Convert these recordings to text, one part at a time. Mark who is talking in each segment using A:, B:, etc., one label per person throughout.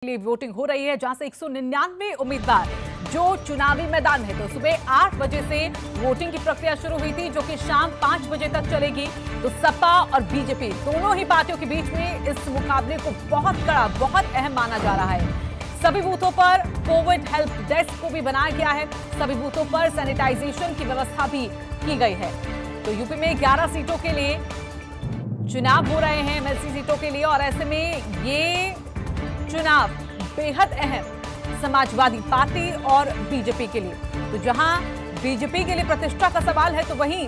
A: लिए वोटिंग हो रही है, जहां से 199 उम्मीदवार जो चुनावी मैदान है। तो सुबह 8 बजे से वोटिंग की प्रक्रिया शुरू हुई थी, जो कि शाम 5 बजे तक चलेगी। तो सपा और बीजेपी दोनों ही पार्टियों के बीच में इस मुकाबले को बहुत कड़ा, बहुत अहम माना जा रहा है। सभी बूथों पर कोविड हेल्प डेस्क को भी बनाया गया है। सभी बूथों पर सैनिटाइजेशन की व्यवस्था भी की गई है। तो यूपी में 11 सीटों के लिए चुनाव हो रहे हैं, एमएलसी सीटों के लिए, और ऐसे में ये चुनाव बेहद अहम समाजवादी पार्टी और बीजेपी के लिए। तो जहां बीजेपी के लिए प्रतिष्ठा का सवाल है, तो वहीं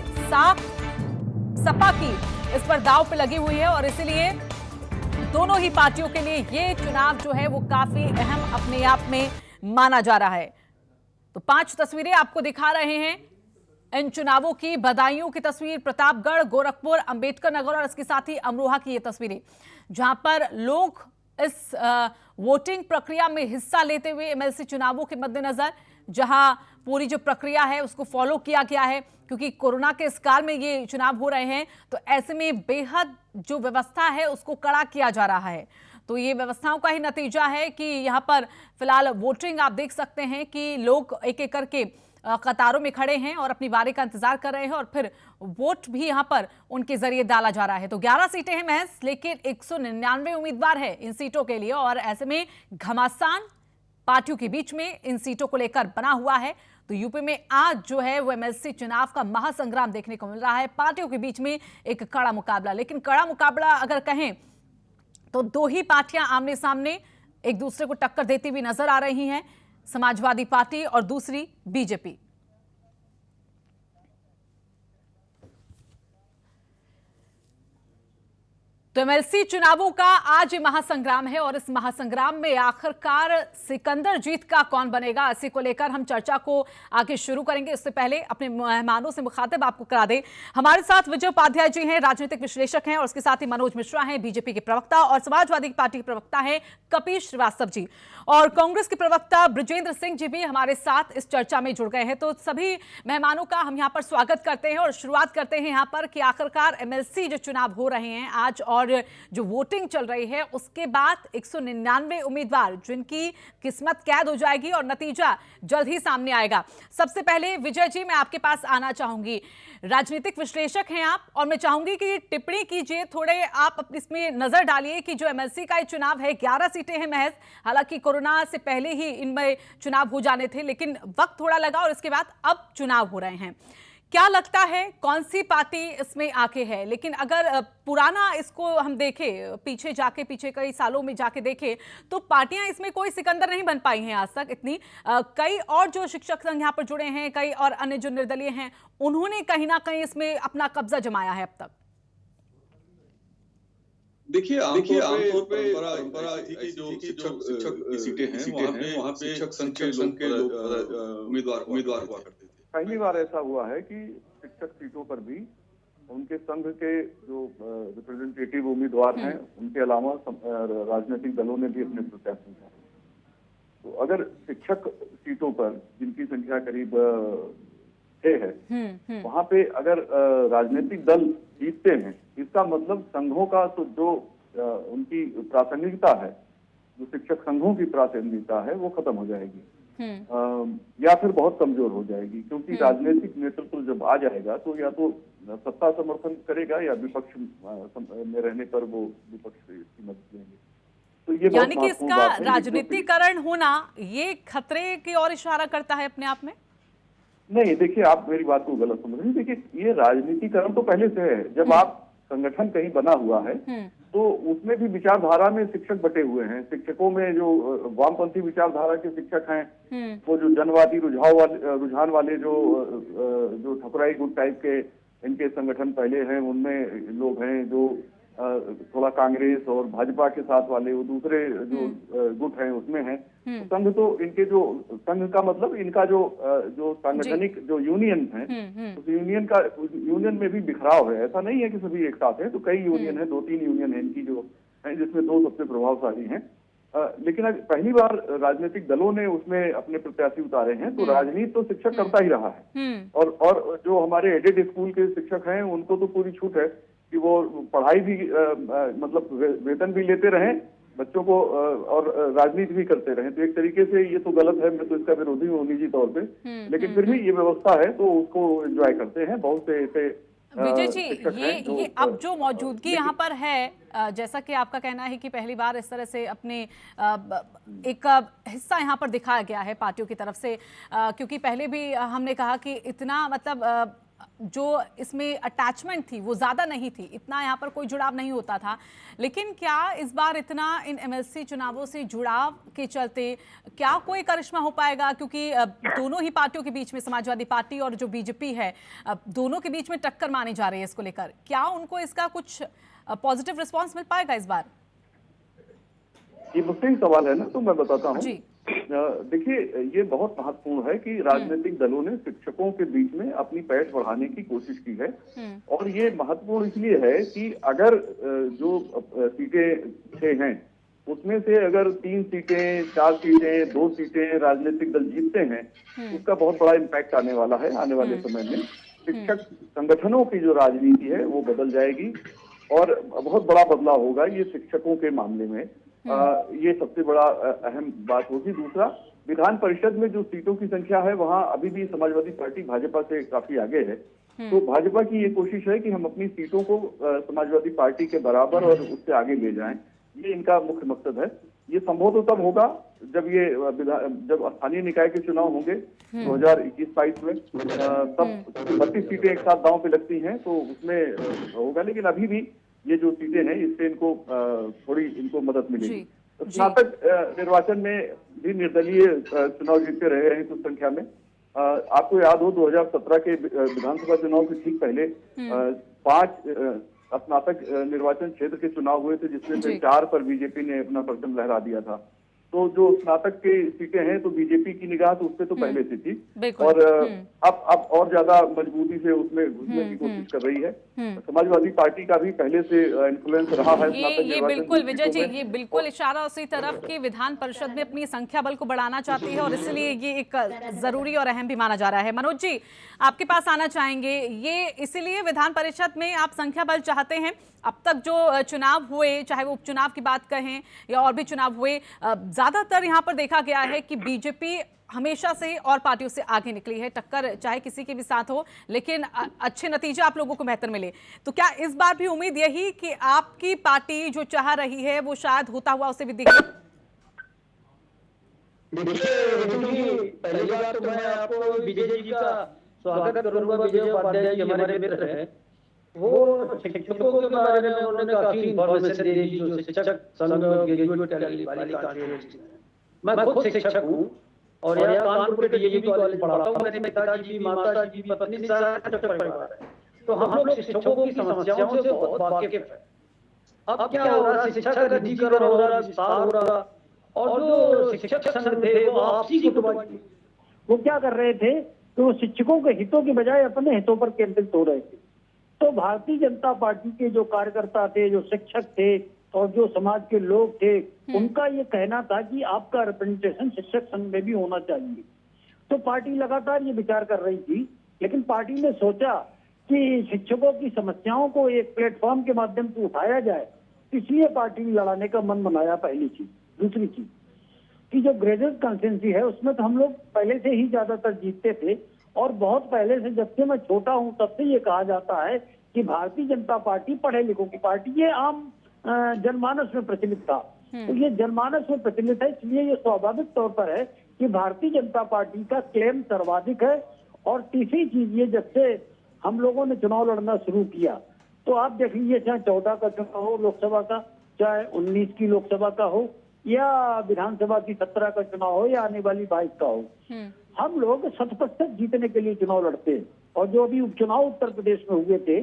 A: सपा की इस पर दांव पे लगी हुई है, और इसलिए दोनों ही पार्टियों के लिए ये चुनाव जो है वो काफी अहम अपने आप में माना जा रहा है। तो 5 तस्वीरें आपको दिखा रहे हैं इन चुनावों की। बदायूं की तस्वीर, प्रतापगढ़, गोरखपुर, अंबेडकर नगर और इसके साथ ही अमरोहा की ये तस्वीरें, जहां पर लोग इस वोटिंग प्रक्रिया में हिस्सा लेते हुए एमएलसी चुनावों के मद्देनजर, जहां पूरी जो प्रक्रिया है उसको फॉलो किया गया है, क्योंकि कोरोना के इस काल में ये चुनाव हो रहे हैं। तो ऐसे में बेहद जो व्यवस्था है उसको कड़ा किया जा रहा है। तो ये व्यवस्थाओं का ही नतीजा है कि यहाँ पर फिलहाल वोटिंग आप देख सकते हैं कि लोग एक एक करके कतारों में खड़े हैं और अपनी बारी का इंतजार कर रहे हैं, और फिर वोट भी यहां पर उनके जरिए डाला जा रहा है। तो 11 सीटें हैं महज, लेकिन 199 उम्मीदवार हैं इन सीटों के लिए, और ऐसे में घमासान पार्टियों के बीच में इन सीटों को लेकर बना हुआ है। तो यूपी में आज जो है वो एमएलसी चुनाव का महासंग्राम देखने को मिल रहा है। पार्टियों के बीच में एक कड़ा मुकाबला, लेकिन कड़ा मुकाबला अगर कहें तो दो ही पार्टियां आमने सामने एक दूसरे को टक्कर देती हुई नजर आ रही हैं, समाजवादी पार्टी और दूसरी बीजेपी। तो एमएलसी चुनावों का आज महासंग्राम है, और इस महासंग्राम में आखिरकार सिकंदर जीत का कौन बनेगा, इसी को लेकर हम चर्चा को आगे शुरू करेंगे। इससे पहले अपने मेहमानों से मुखातिब आपको करा दें, हमारे साथ विजय उपाध्याय जी हैं, राजनीतिक विश्लेषक हैं, और उसके साथ ही मनोज मिश्रा हैं, बीजेपी के प्रवक्ता, और समाजवादी पार्टी के प्रवक्ता हैं कपीश श्रीवास्तव जी, और कांग्रेस के प्रवक्ता बृजेंद्र सिंह जी भी हमारे साथ इस चर्चा में जुड़ गए हैं। तो सभी मेहमानों का हम यहाँ पर स्वागत करते हैं, और शुरुआत करते हैं यहाँ पर कि आखिरकार एमएलसी जो चुनाव हो रहे हैं आज, और जो वोटिंग चल रही है उसके बाद 199 उम्मीदवार जिनकी किस्मत कैद हो जाएगी और नतीजा जल्द ही सामने आएगा। सबसे पहले विजय जी, मैं आपके पास आना चाहूंगी। राजनीतिक विश्लेषक हैं आप, और मैं चाहूंगी कि टिप्पणी कीजिए, थोड़े आप इसमें नजर डालिए कि जो एमएलसी का ये चुनाव है, 11 सीटें हैं महज, हालांकि कोरोना से पहले ही इनमें चुनाव हो जाने थे, लेकिन वक्त थोड़ा लगा और इसके बाद अब चुनाव हो रहे हैं। क्या लगता है कौन सी पार्टी इसमें आगे है? लेकिन अगर पुराना इसको हम देखें, पीछे जाके, पीछे कई सालों में जाके देखें, तो पार्टियां इसमें कोई सिकंदर नहीं बन पाई हैं आज तक इतनी। कई और जो शिक्षक संघ यहाँ पर जुड़े हैं, कई और अन्य जो निर्दलीय हैं, उन्होंने कहीं ना कहीं इसमें अपना कब्जा जमाया है अब तक।
B: देखिए आमतौर पे परंपरा थी कि जो शिक्षक की सीटें हैं वहाँ पे शिक्षक संघ के लोग उम्मीदवार हुआ करते थे।
C: पहली बार ऐसा हुआ है कि शिक्षक सीटों पर भी उनके संघ के जो रिप्रेजेंटेटिव उम्मीदवार हैं, उनके अलावा राजनीतिक दलों ने भी अपने प्रत्याशी हैं। तो अगर शिक्षक सीटों पर जिनकी संख्या करीब 6 है, वहां पे अगर राजनीतिक दल जीतते हैं, इसका मतलब संघों का तो जो उनकी प्रासंगिकता है, जो शिक्षक संघों की प्रासंगिकता है, वो खत्म हो जाएगी या फिर बहुत कमजोर हो जाएगी, क्योंकि राजनीतिक नेतृत्व जब आ जाएगा तो या तो सत्ता समर्थन करेगा या विपक्ष में रहने पर वो विपक्ष की मदद लेंगे। तो ये
A: यानी कि इसका राजनीतिकरण होना ये खतरे की ओर इशारा करता है अपने आप में?
C: नहीं, देखिए आप मेरी बात को गलत समझ रहे हैं। देखिए ये राजनीतिकरण तो पहले से है। जब आप संगठन कहीं बना हुआ है तो उसमें भी विचारधारा में शिक्षक बटे हुए हैं। शिक्षकों में जो वामपंथी विचारधारा के शिक्षक हैं, वो जो जनवादी रुझान वाले जो ठकुराई गुट टाइप के इनके संगठन पहले हैं, उनमें लोग हैं जो थोड़ा कांग्रेस और भाजपा के साथ वाले, वो दूसरे जो गुट हैं उसमें हैं। तो संघ तो इनके जो संघ का मतलब इनका जो सांगठनिक जो यूनियन है, उस यूनियन में भी बिखराव है। ऐसा नहीं है कि सभी एक साथ है, तो कई यूनियन है, 2-3 यूनियन है इनकी जो है, जिसमें 2 सबसे प्रभावशाली हैं। लेकिन पहली बार राजनीतिक दलों ने उसमें अपने प्रत्याशी उतारे हैं, तो राजनीति तो शिक्षक करता ही रहा है। और जो हमारे एडेड स्कूल के शिक्षक हैं, उनको तो पूरी छूट है कि वो पढ़ाई भी मतलब वेतन भी लेते रहें बच्चों को और राजनीति भी करते रहे, तो एक तरीके से ये तो गलत है, मैं तो इसका विरोधी हूँ निजी तौर पे, लेकिन फिर भी ये व्यवस्था है तो उसको एंजॉय करते हैं। बहुत से ऐसे
A: विजय जी,
C: शिक्षक हैं
A: ये अब जो मौजूदगी यहाँ पर है, जैसा कि आपका कहना है कि पहली बार इस तरह से अपने एक हिस्सा यहाँ पर दिखाया गया है पार्टियों की तरफ से, क्योंकि पहले भी हमने कहा कि इतना मतलब जो इसमें अटैचमेंट थी वो ज़्यादा नहीं थी, इतना यहाँ पर कोई जुड़ाव नहीं होता था। लेकिन क्या इस बार इतना इन एमएलसी चुनावों से जुड़ाव के चलते क्या कोई करिश्मा हो पाएगा? क्योंकि दोनों ही पार्टियों के बीच में, समाजवादी पार्टी और जो बीजेपी है, दोनों के बीच में टक्कर मानी जा रही है इसको लेकर, क्या उनको इसका कुछ पॉजिटिव रिस्पॉन्स मिल पाएगा इस बार?
C: ये मुझसे ही सवाल है ना, तो मैं बताता हूँ।
A: जी
C: देखिए, ये बहुत महत्वपूर्ण है कि राजनीतिक दलों ने शिक्षकों के बीच में अपनी पैठ बढ़ाने की कोशिश की है, और ये महत्वपूर्ण इसलिए है कि अगर जो सीटें 6 हैं उसमें से अगर 3 सीटें, 4 सीटें, 2 सीटें राजनीतिक दल जीतते हैं, उसका बहुत बड़ा इम्पैक्ट आने वाला है। आने वाले समय में शिक्षक संगठनों की जो राजनीति है वो बदल जाएगी और बहुत बड़ा बदलाव होगा ये शिक्षकों के मामले में। ये सबसे बड़ा अहम बात होगी। दूसरा, विधान परिषद में जो सीटों की संख्या है वहाँ अभी भी समाजवादी पार्टी भाजपा से काफी आगे है, तो भाजपा की ये कोशिश है कि हम अपनी सीटों को समाजवादी पार्टी के बराबर और उससे आगे ले जाएं। ये इनका मुख्य मकसद है। ये संभव तो तब होगा जब स्थानीय निकाय के चुनाव होंगे 2021-22 में, तब 32 सीटें एक साथ दांव पे लगती हैं तो उसमें होगा। लेकिन अभी भी ये जो सीटें हैं इससे इनको थोड़ी इनको मदद मिलेगी। तो स्नातक निर्वाचन में भी निर्दलीय चुनाव जीतते रहे हैं कुछ संख्या में। आपको याद हो 2017 के विधानसभा चुनाव से ठीक पहले 5 स्नातक निर्वाचन क्षेत्र के चुनाव हुए थे, जिसमें से 4 पर बीजेपी ने अपना परचम लहरा दिया था। तो जो स्नातक की सीटें हैं तो बीजेपी की निगाह तो उसपे तो पहले से थी, और अब और ज्यादा मजबूती से उसमें घुसने की कोशिश कर रही है। समाजवादी पार्टी का भी पहले से इन्फ्लुएंस रहा है।
A: ये बिल्कुल विजय जी, ये बिल्कुल इशारा उसी तरफ कि विधान परिषद में अपनी संख्या बल को बढ़ाना चाहती है, और इसलिए ये एक जरूरी और अहम भी माना जा रहा है। मनोज जी, आपके पास आना चाहेंगे, ये इसीलिए विधान परिषद में आप संख्या बल चाहते हैं? अब तक जो चुनाव हुए, चाहे वो उपचुनाव की बात कहें या और भी चुनाव हुए, ज्यादातर यहाँ पर देखा गया है कि बीजेपी हमेशा से और पार्टियों से आगे निकली है। टक्कर चाहे किसी के भी साथ हो, लेकिन अच्छे नतीजे आप लोगों को बेहतर मिले। तो क्या इस बार भी उम्मीद यही कि आपकी पार्टी जो चाह रही है वो शायद होता हुआ उसे भी दिखे?
D: पहली बात तो मैं आपको विजय जी का स्वागत करूंगा। विजय उपाध्याय जी हमारे मित्र हैं, वो शिक्षकों के बारे में उन्होंने काफी इन्फॉर्मेशन दी, जो शिक्षक संघ ग्रेजुएट यूनिवर्सिटी। मैं खुद शिक्षक हूँ और यहाँ कानपुर के डीएवी कॉलेज पढ़ाता हूँ। मेरे पिताजी, माताजी, पत्नी सारा परिवार है, तो हम लोग शिक्षकों की समस्याओं से बहुत वाकिफ है। अब क्या हो रहा है, शिक्षा का निजीकरण हो रहा, विस्तार हो रहा, और जो शिक्षक संघ थे वो आपसी गुटबाजी, वो क्या कर रहे थे तो शिक्षकों के हितों की बजाय अपने हितों पर केंद्रित हो रहे थे। तो भारतीय जनता पार्टी के जो कार्यकर्ता थे, जो शिक्षक थे और जो समाज के लोग थे, उनका ये कहना था कि आपका रिप्रेजेंटेशन शिक्षक संघ में भी होना चाहिए। तो पार्टी लगातार ये विचार कर रही थी, लेकिन पार्टी ने सोचा कि शिक्षकों की समस्याओं को एक प्लेटफॉर्म के माध्यम से उठाया जाए, इसलिए पार्टी ने लड़ाने का मन बनाया। पहली चीज। दूसरी चीज कि जो ग्रेजुएट कंसेंसी है उसमें तो हम लोग पहले से ही ज्यादातर जीतते थे, और बहुत पहले से, जब से मैं छोटा हूं तब से ये कहा जाता है कि भारतीय जनता पार्टी पढ़े लिखों की पार्टी, ये आम जनमानस में प्रचलित था। तो ये जनमानस में प्रचलित है, इसलिए ये स्वाभाविक तौर पर है कि भारतीय जनता पार्टी का क्लेम सर्वाधिक है। और तीसरी चीज ये, जब से हम लोगों ने चुनाव लड़ना शुरू किया तो आप देख लीजिए, चाहे 14 का चुनाव हो लोकसभा का, चाहे 19 की लोकसभा का हो, या विधानसभा की 17 का चुनाव हो, या आने वाली 22 का हो, हम लोग 100% जीतने के लिए चुनाव लड़ते हैं। और जो अभी उपचुनाव उत्तर प्रदेश में हुए थे,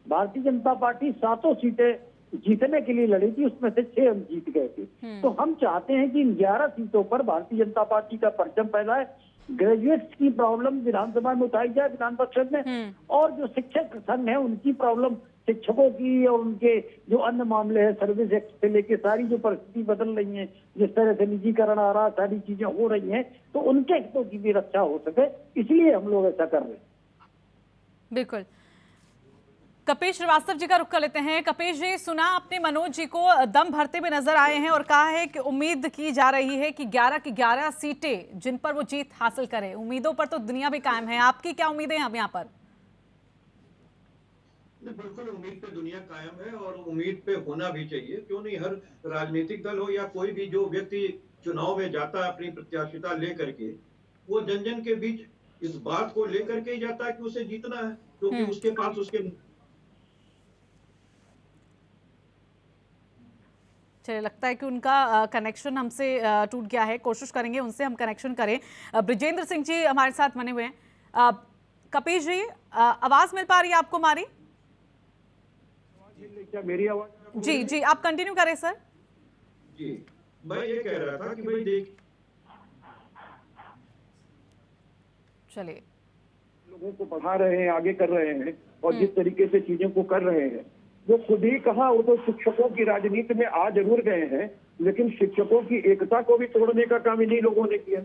D: भारतीय जनता पार्टी 7 सीटें जीतने के लिए लड़ी थी, उसमें से 6 हम जीत गए थे। तो हम चाहते हैं कि इन 11 सीटों पर भारतीय जनता पार्टी का परचम फहराए, ग्रेजुएट्स की प्रॉब्लम विधानसभा में उठाई जाए, विधान परिषद में, और जो शिक्षक संघ है उनकी प्रॉब्लम, शिक्षकों की और उनके जो अन्य मामले हैं, सर्विस एक्ट से लेके सारी जो परिस्थिति बदल रही है, जिस तरह से निजीकरण आ रहा, सारी चीजें हो रही हैं, तो उनके हितों की भी रक्षा हो सके, इसलिए हम लोग ऐसा कर रहे हैं।
A: बिल्कुल कपिल श्रीवास्तव जी का रुख कर लेते हैं। कपिल जी, सुना आपने मनोज जी को दम भरते हुए नजर आए हैं और कहा है कि उम्मीद की जा रही है कि 11 की 11 सीटें जिन पर वो जीत हासिल करें। उम्मीदों पर तो दुनिया भी कायम है, आपकी क्या उम्मीदें हैं अब यहाँ पर?
E: बिल्कुल उम्मीद पे दुनिया कायम है और उम्मीद पे होना भी चाहिए। क्यों नहीं, हर राजनीतिक दल हो या कोई भी जो व्यक्ति चुनाव में जाता है अपनी प्रत्याशिता लेकर के, वो जन जन के बीच इस बात को लेकर के ही जाता है कि उसे जीतना है, क्योंकि उसके पास उसके।
A: चलिए, लगता है कि उनका कनेक्शन हमसे टूट गया है। कोशिश करेंगे उनसे हम कनेक्शन करें। ब्रिजेंद्र सिंह जी हमारे साथ बने हुए हैं। कपिल जी, आवाज मिल पा रही है आपको हमारी?
C: क्या मेरी आवाज?
A: जी जी, आप कंटिन्यू करें सर।
E: जी, मैं ये कह रहा था कि भाई देख,
A: चलिए,
C: लोगों को पढ़ा रहे हैं, आगे कर रहे हैं और जिस तरीके से चीजों को कर रहे हैं, वो खुद ही कहा, वो तो शिक्षकों की राजनीति में आ जरूर गए हैं, लेकिन शिक्षकों की एकता को भी तोड़ने का काम इन्हीं लोगों ने किया।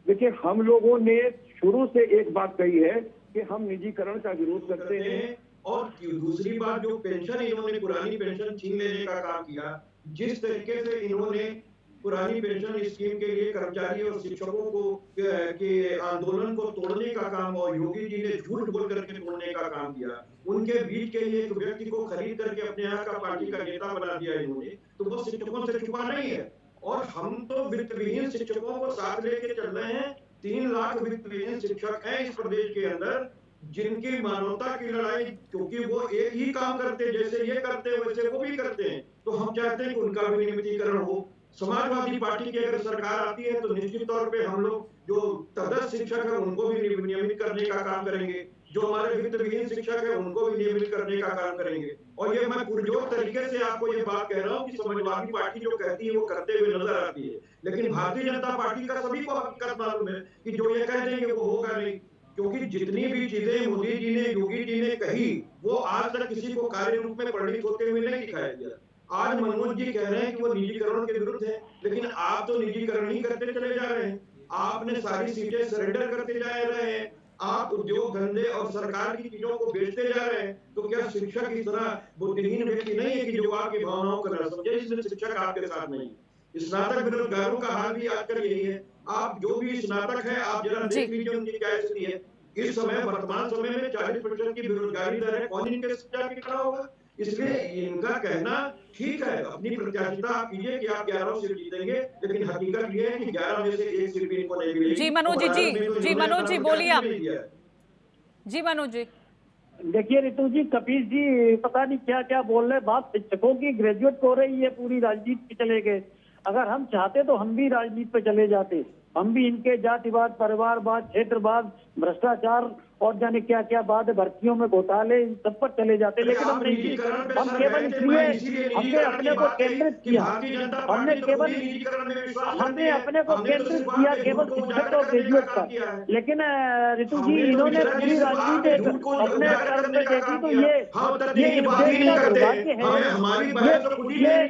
C: देखिए, हम लोगों ने शुरू से एक बात कही है कि हम निजीकरण का विरोध करते हैं।
E: और दूसरी बात, जो पेंशन इन्होंने पुरानी पेंशन छीन लेने का काम किया, जिस तरीके से इन्होंने पुरानी पेंशन स्कीम के लिए कर्मचारी और शिक्षकों को के आंदोलन को तोड़ने का काम और योगी जी ने झूठ बोल करके तोड़ने का काम किया, उनके बीच के एक व्यक्ति को खरीद करके अपने यहाँ का पार्टी का नेता बना दिया इन्होंने, तो वो शिक्षकों से छुपा नहीं है। और हम तो वित्त विहीन शिक्षकों को साथ लेके चल रहे हैं। 3 लाख वित्त विहीन शिक्षक हैं इस प्रदेश के अंदर, जिनकी मानवता की लड़ाई, क्योंकि वो एक ही काम करते, जैसे ये करते हैं वैसे वो भी करते हैं, तो हम चाहते हैं कि उनका भी नियमितीकरण हो। समाजवादी पार्टी की अगर सरकार आती है तो निश्चित तौर पे हम लोग जो तदस्थ शिक्षक है उनको भी नियमित करने का काम करेंगे, जो हमारे वित्त विहीन शिक्षक है उनको भी नियमित करने का काम करेंगे। और ये मैं पुरजोर तरीके से आपको ये बात कह रहा हूँ कि समाजवादी पार्टी जो कहती है वो करते हुए नजर आती है, लेकिन भारतीय जनता पार्टी का सभी को हकीकत मालूम है कि जो ये कह देंगे वो होगा नहीं, क्योंकि जितनी भी चीजें मोदी जी ने, योगी जी ने कही, वो आज तक किसी को कार्य रूप में परिणित होते हुए नहीं दिखाया गया। आज मनोज जी कह रहे हैं कि वो निजीकरण के विरुद्ध है, लेकिन आप तो निजीकरण ही करते चले जा रहे हैं। आपने सारी सीटें सरेंडर करते जा रहे हैं, आप उद्योग धंधे और सरकार की चीजों को बेचते जा रहे हैं। तो क्या शिक्षक इस तरह बुद्धिहीन व्यक्ति नहीं है कि जो आपकी भावनाओं को न समझे? इसलिए शिक्षक आपके साथ नहीं। स्नातक बेरोजगारों का हाल भी आजकल यही है। आप जो भी स्नातक है, आप जरा देख लीजिए उनकी क्या स्थिति है। इस समय वर्तमान समय में 40% की बेरोजगारी दर है, कौन इनके जाके खड़ा होगा? इसलिए इनका कहना ठीक है, अपनी प्रत्याशिता आप कीजिए कि आप 11 सीट जीतेंगे, लेकिन हकीकत ये है कि 11 में से 1 सीट भी इनको नहीं मिलेगी।
A: जी मनोज जी, मनोज जी बोलिए आप। जी मनोज जी।
D: देखिए रितु जी, कपिल जी पता नहीं क्या क्या बोल रहे, बात शिक्षकों की ग्रेजुएट हो रही है, पूरी राजनीति पे चले गए। अगर हम चाहते तो हम भी राजनीति पे चले जाते, हम भी इनके जातिवाद, परिवारवाद, क्षेत्रवाद, भ्रष्टाचार और जाने क्या क्या बात है, भर्तियों में घोटाले, इन सब पर चले जाते, लेकिन हम नहीं किए। हम केवल इसलिए हमने अपने को केंद्रित किया, हमने अपने को केंद्रित किया केवल शिक्षक और ग्रेजुएट पर। लेकिन रितु जी, इन्होंने पूरी राजनीति अपने कर्म में देखी, तो ये प्रदेश का दुर्भाग्य है,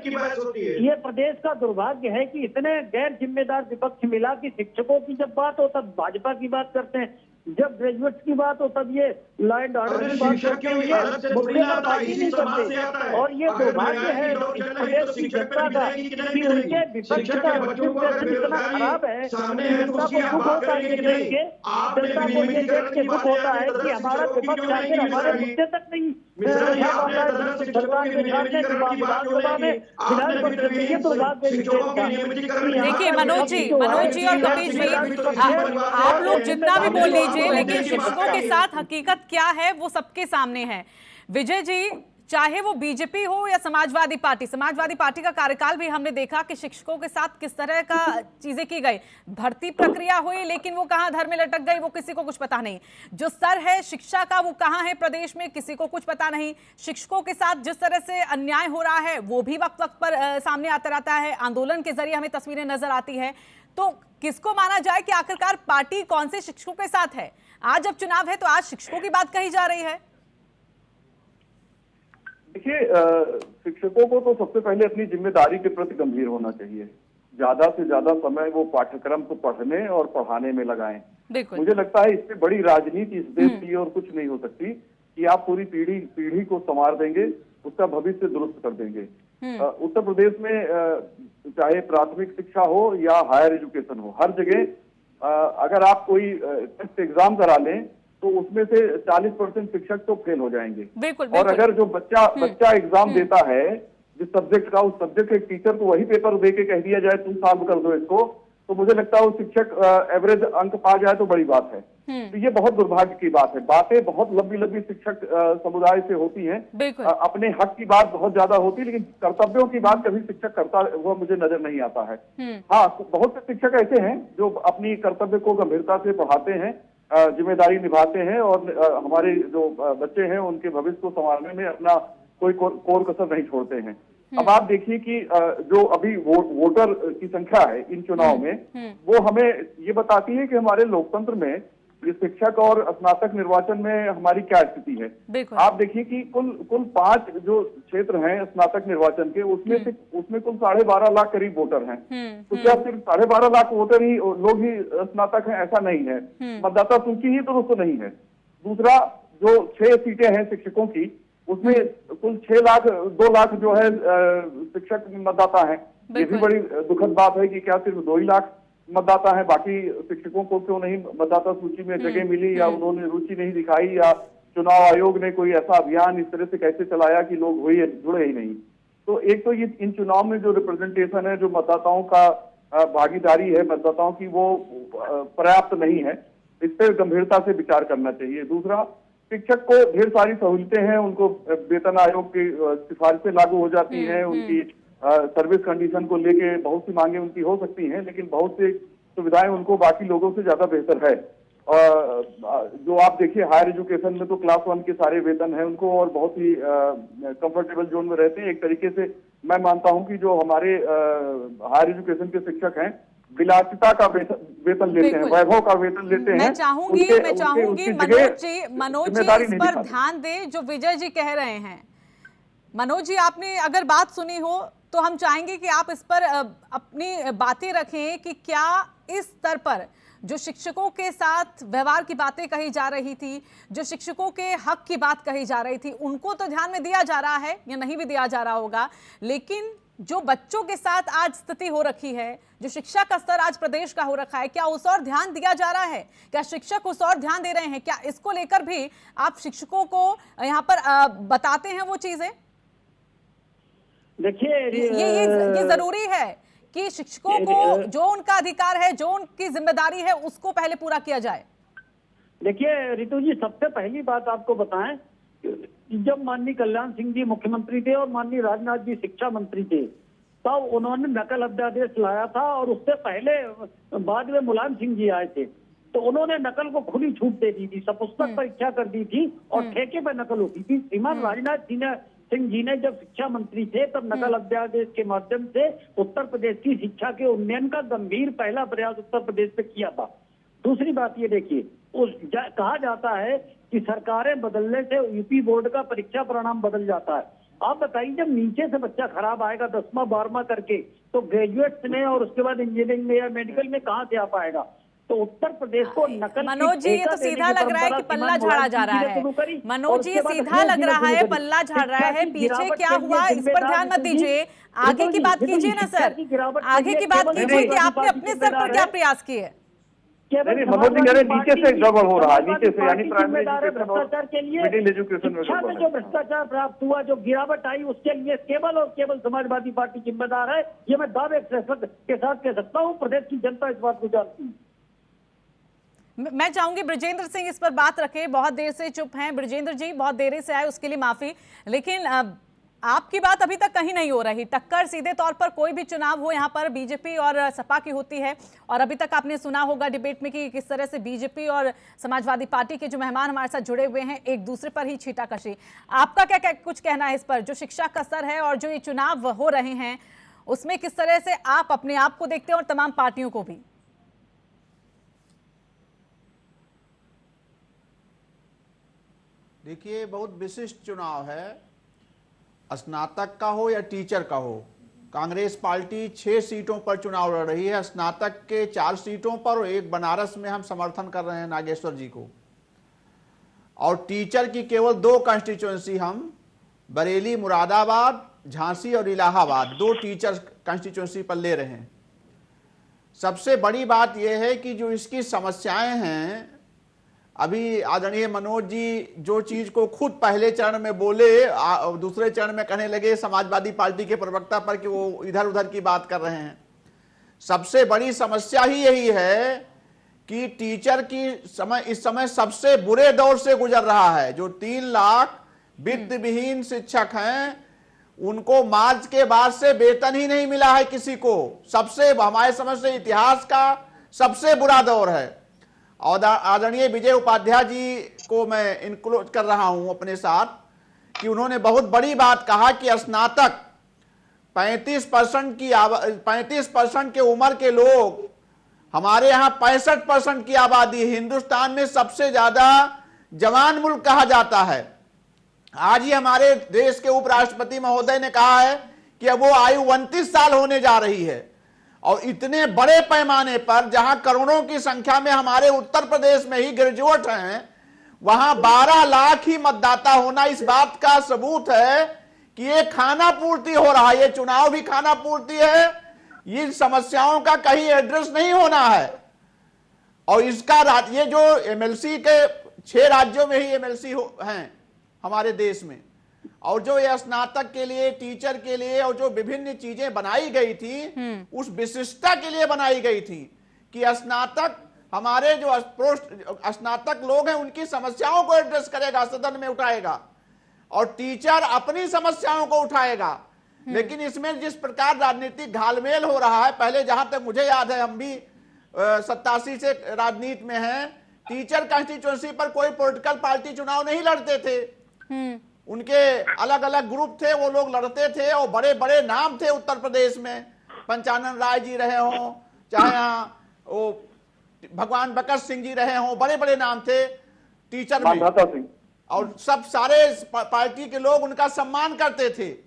D: ये प्रदेश का दुर्भाग्य है कि इतने गैर जिम्मेदार विपक्ष मिला कि शिक्षकों की जब बात हो तब भाजपा की बात करते हैं, जब ग्रेजुएट्स की बात हो तब ये लॉ एंड ऑर्डर की बात करते हैं, ये मुद्दे पर बात ही नहीं करते। और ये दुर्भाग्य है इस प्रदेश की जनता का कि उनके विपक्ष का रिप्रेजेंटेशन इतना खराब है, जनता को दुख होता है ये देख के, जनता को ये देख के दुख होता है कि हमारा विपक्ष आखिर हमारे मुद्दे तक नहीं
A: देखिए मनोज जी और कपिल जी, आप लोग जितना भी बोल लीजिए, लेकिन शिक्षकों के साथ हकीकत क्या है वो सबके सामने है। विजय जी, चाहे वो बीजेपी हो या समाजवादी पार्टी का कार्यकाल भी हमने देखा कि शिक्षकों के साथ किस तरह का चीजें की गई। भर्ती प्रक्रिया हुई, लेकिन वो कहां धर में लटक गई वो किसी को कुछ पता नहीं। जो स्तर है शिक्षा का वो कहां है प्रदेश में, किसी को कुछ पता नहीं। शिक्षकों के साथ जिस तरह से अन्याय हो रहा है वो भी वक्त वक्त पर सामने आता रहता है, आंदोलन के जरिए हमें तस्वीरें नजर आती है। तो किसको माना जाए कि आखिरकार पार्टी कौन से शिक्षकों के साथ है? आज जब चुनाव है तो आज शिक्षकों की बात कही जा रही है।
C: देखिए, शिक्षकों को तो सबसे पहले अपनी जिम्मेदारी के प्रति गंभीर होना चाहिए। ज्यादा से ज्यादा समय वो पाठ्यक्रम को पढ़ने और पढ़ाने में लगाएं। मुझे लगता है इससे बड़ी राजनीति इस देश की और कुछ नहीं हो सकती। कि आप पूरी पीढ़ी को संवार देंगे, उसका भविष्य दुरुस्त कर देंगे। उत्तर प्रदेश में चाहे प्राथमिक शिक्षा हो या हायर एजुकेशन हो, हर जगह अगर आप कोई टेस्ट एग्जाम करा लें तो उसमें से 40% शिक्षक तो फेल हो जाएंगे।
A: बिल्कुल,
C: और अगर जो बच्चा एग्जाम देता है जिस सब्जेक्ट का, उस सब्जेक्ट के टीचर को वही पेपर दे के कह दिया जाए तुम सॉल्व कर दो इसको, तो मुझे लगता है वो शिक्षक एवरेज अंक पा जाए तो बड़ी बात है। तो ये बहुत दुर्भाग्य की बात है। बातें बहुत लंबी लंबी शिक्षक समुदाय से होती हैं, अपने हक की बात बहुत ज्यादा होती है, लेकिन कर्तव्यों की बात कभी शिक्षक करता हुआ मुझे नजर नहीं आता है। हाँ, बहुत से शिक्षक ऐसे हैं जो अपनी कर्तव्य को गंभीरता से पढ़ाते हैं, जिम्मेदारी निभाते हैं और हमारे जो बच्चे हैं उनके भविष्य को संवारने में अपना कोई कोर कसर नहीं छोड़ते हैं। अब आप देखिए कि जो अभी वोटर की संख्या है इन चुनाव में, वो हमें ये बताती है कि हमारे लोकतंत्र में शिक्षक और स्नातक निर्वाचन में हमारी क्या स्थिति है। आप देखिए कि कुल 5 जो क्षेत्र हैं स्नातक निर्वाचन के, उसमें कुल 12.5 लाख करीब वोटर हैं। तो क्या सिर्फ 12.5 लाख वोटर ही लोग ही स्नातक हैं? ऐसा नहीं है। मतदाता सूची ही तो दोस्तों नहीं है। दूसरा, जो 6 सीटें हैं शिक्षकों की, उसमें कुल 2 लाख जो है शिक्षक मतदाता हैं। ये भी बड़ी दुखद बात है कि क्या सिर्फ 2 ही लाख मतदाता है, बाकी शिक्षकों को क्यों नहीं मतदाता सूची में जगह मिली, या उन्होंने रुचि नहीं दिखाई, या चुनाव आयोग ने कोई ऐसा अभियान इस तरह से कैसे चलाया कि लोग जुड़े ही नहीं। तो एक तो ये इन चुनाव में जो रिप्रेजेंटेशन है, जो मतदाताओं का भागीदारी है मतदाताओं की, वो पर्याप्त नहीं है। इस पर गंभीरता से विचार करना चाहिए। दूसरा, शिक्षक को ढेर सारी सहूलतें हैं, उनको वेतन आयोग की सिफारिशें लागू हो जाती हैं, उनकी सर्विस कंडीशन को लेके बहुत सी मांगे उनकी हो सकती हैं, लेकिन बहुत सी सुविधाएं उनको बाकी लोगों से ज्यादा बेहतर है। जो आप देखिए हायर एजुकेशन में तो क्लास 1 के सारे वेतन है उनको, और बहुत ही कंफर्टेबल जोन में रहते हैं। एक तरीके से मैं मानता हूं कि जो हमारे हायर एजुकेशन के शिक्षक हैं, विलासिता का वेतन लेते हैं, वैभव का वेतन लेते हैं।
A: मैं चाहूंगी मनोज जी इस पर ध्यान दें जो विजय जी कह रहे हैं। मनोज जी, आपने अगर बात सुनी हो तो हम चाहेंगे कि आप इस पर अपनी बातें रखें कि क्या इस स्तर पर जो शिक्षकों के साथ व्यवहार की बातें कही जा रही थी, जो शिक्षकों के हक की बात कही जा रही थी, उनको तो ध्यान में दिया जा रहा है या नहीं भी दिया जा रहा होगा, लेकिन जो बच्चों के साथ आज स्थिति हो रखी है, जो शिक्षा का स्तर आज प्रदेश का हो रखा है, क्या उस और ध्यान दिया जा रहा है? क्या शिक्षक उस और ध्यान दे रहे हैं? क्या इसको लेकर भी आप शिक्षकों को यहाँ पर बताते हैं वो चीजें?
D: देखिए,
A: ये जरूरी है कि शिक्षकों को जो उनका अधिकार है, जो उनकी जिम्मेदारी है, उसको पहले पूरा किया जाए।
D: देखिए रितु जी, सबसे पहली बात आपको बताएं, जब माननीय कल्याण सिंह जी मुख्यमंत्री थे और माननीय राजनाथ जी शिक्षा मंत्री थे, तब उन्होंने नकल अध्यादेश लाया था, और उससे पहले बाद में मुलायम सिंह जी आए थे, तो उन्होंने नकल को खुली छूट दे दी थी, सपुस्तक परीक्षा कर दी थी और ठेके पर नकल होती थी। श्रीमान राजनाथ सिंह जी ने जब शिक्षा मंत्री थे तब नकल अध्यादेश के माध्यम से उत्तर प्रदेश की शिक्षा के उन्नयन का गंभीर पहला प्रयास उत्तर प्रदेश पे किया था। दूसरी बात ये देखिए, कहा जाता है कि सरकारें बदलने से यूपी बोर्ड का परीक्षा परिणाम बदल जाता है। आप बताइए, जब नीचे से बच्चा खराब आएगा 10वां 12वां करके, तो ग्रेजुएट्स में और उसके बाद इंजीनियरिंग में या मेडिकल में कहां से आ पाएगा? तो उत्तर प्रदेश को नकल,
A: मनोज जी ये तो सीधा लग रहा है कि पल्ला झाड़ा जा रहा है। मनोज जी ये सीधा लग रहा है, पल्ला झाड़ रहा है, पीछे क्या हुआ इस पर ध्यान मत दीजिए, आगे की बात कीजिए ना सर, आगे की बात कीजिए कि आपने अपने स्तर पर क्या प्रयास किए।
C: मनोज जी कह रहे नीचे से गड़बड़ हो रहा है, नीचे से, यानी प्राइमरी
D: भ्रष्टाचार के लिए
C: मिडिल एजुकेशन में
D: जो भ्रष्टाचार प्राप्त हुआ, जो गिरावट आई, उसके लिए केवल और केवल समाजवादी पार्टी जिम्मेदार है। ये मैं दावे के साथ कह सकता हूँ, प्रदेश की जनता इस बात को जानती है।
A: मैं चाहूंगी ब्रजेंद्र सिंह इस पर बात रखें, बहुत देर से चुप हैं ब्रजेंद्र जी, बहुत देरी से आए उसके लिए माफी, लेकिन आपकी बात अभी तक कहीं नहीं हो रही। टक्कर सीधे तौर पर कोई भी चुनाव हो यहाँ पर बीजेपी और सपा की होती है, और अभी तक आपने सुना होगा डिबेट में कि किस तरह से बीजेपी और समाजवादी पार्टी के जो मेहमान हमारे साथ जुड़े हुए हैं एक दूसरे पर ही छींटाकशी। आपका क्या कुछ कहना है इस पर, जो शिक्षा का स्तर है और जो ये चुनाव हो रहे हैं उसमें किस तरह से आप अपने आप को देखते हैं और तमाम पार्टियों को भी?
F: देखिए, बहुत विशिष्ट चुनाव है, स्नातक का हो या टीचर का हो। कांग्रेस पार्टी 6 सीटों पर चुनाव लड़ रही है, स्नातक के 4 सीटों पर और एक बनारस में हम समर्थन कर रहे हैं नागेश्वर जी को। और टीचर की केवल 2 कंस्टिट्यूएंसी हम बरेली, मुरादाबाद, झांसी और इलाहाबाद 2 टीचर कंस्टिट्यूएंसी पर ले रहे हैं। सबसे बड़ी बात यह है कि जो इसकी समस्याएं हैं, अभी आदरणीय मनोज जी जो चीज को खुद पहले चरण में बोले, दूसरे चरण में कहने लगे समाजवादी पार्टी के प्रवक्ता पर कि वो इधर उधर की बात कर रहे हैं। सबसे बड़ी समस्या ही यही है कि टीचर की इस समय सबसे बुरे दौर से गुजर रहा है। जो 3 लाख वित्त विहीन शिक्षक हैं, उनको मार्च के बाद से वेतन ही नहीं मिला है किसी को। सबसे हमारे समझ से इतिहास का सबसे बुरा दौर है। और आदरणीय विजय उपाध्याय जी को मैं इंक्लूड कर रहा हूं अपने साथ कि उन्होंने बहुत बड़ी बात कहा कि स्नातक 35% के उम्र के लोग, हमारे यहां 65% की आबादी, हिंदुस्तान में सबसे ज्यादा जवान मुल्क कहा जाता है। आज ही हमारे देश के उपराष्ट्रपति महोदय ने कहा है कि अब वो आयु 29 साल होने जा रही है। और इतने बड़े पैमाने पर, जहां करोड़ों की संख्या में हमारे उत्तर प्रदेश में ही ग्रेजुएट हैं, वहां 12 लाख ही मतदाता होना इस बात का सबूत है कि ये खाना पूर्ति हो रहा है। ये चुनाव भी खाना पूर्ति है, ये समस्याओं का कहीं एड्रेस नहीं होना है। और इसका ये जो एमएलसी के 6 राज्यों में ही एमएलसी हैं हमारे देश में, और जो ये स्नातक के लिए, टीचर के लिए, और जो विभिन्न चीजें बनाई गई थी, उस विशिष्टता के लिए बनाई गई थी कि स्नातक, हमारे जो स्नातक लोग हैं उनकी समस्याओं को एड्रेस करेगा, सदन में उठाएगा, और टीचर अपनी समस्याओं को उठाएगा। लेकिन इसमें जिस प्रकार राजनीतिक घालमेल हो रहा है, पहले जहां तक मुझे याद है, हम भी 87 से राजनीति में हैं, टीचर कंस्टिट्यूएंसी पर कोई पॉलिटिकल पार्टी चुनाव नहीं लड़ते थे। उनके अलग अलग ग्रुप थे, वो लोग लड़ते थे, और बड़े बड़े नाम थे उत्तर प्रदेश में, पंचानन राय जी रहे हों, चाहे वो भगवान बकस सिंह जी रहे हों, बड़े बड़े नाम थे टीचर में, और सब सारे पार्टी के लोग उनका सम्मान करते थे।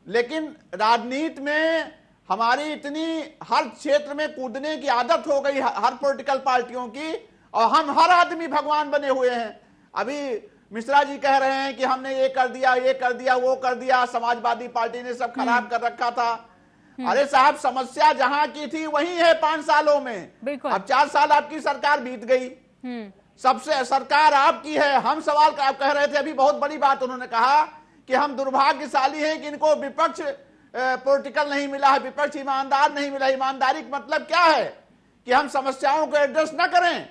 F: लेकिन राजनीति में हमारी इतनी हर क्षेत्र में कूदने की आदत हो गई हर पॉलिटिकल पार्टियों की, और हम हर आदमी भगवान बने हुए हैं। अभी मिश्रा जी कह रहे हैं कि हमने ये कर दिया, ये कर दिया, वो कर दिया, समाजवादी पार्टी ने सब खराब कर रखा था। अरे साहब, समस्या जहां की थी वही है 5 सालों में। अब 4 साल आपकी सरकार बीत गई, सबसे सरकार आपकी है। हम सवाल आप कह रहे थे, अभी बहुत बड़ी बात उन्होंने कहा कि हम दुर्भाग्यशाली हैं कि इनको विपक्ष पॉलिटिकल नहीं मिला है, विपक्ष ईमानदार नहीं मिला। ईमानदारी का मतलब क्या है कि हम समस्याओं को एड्रेस न करें।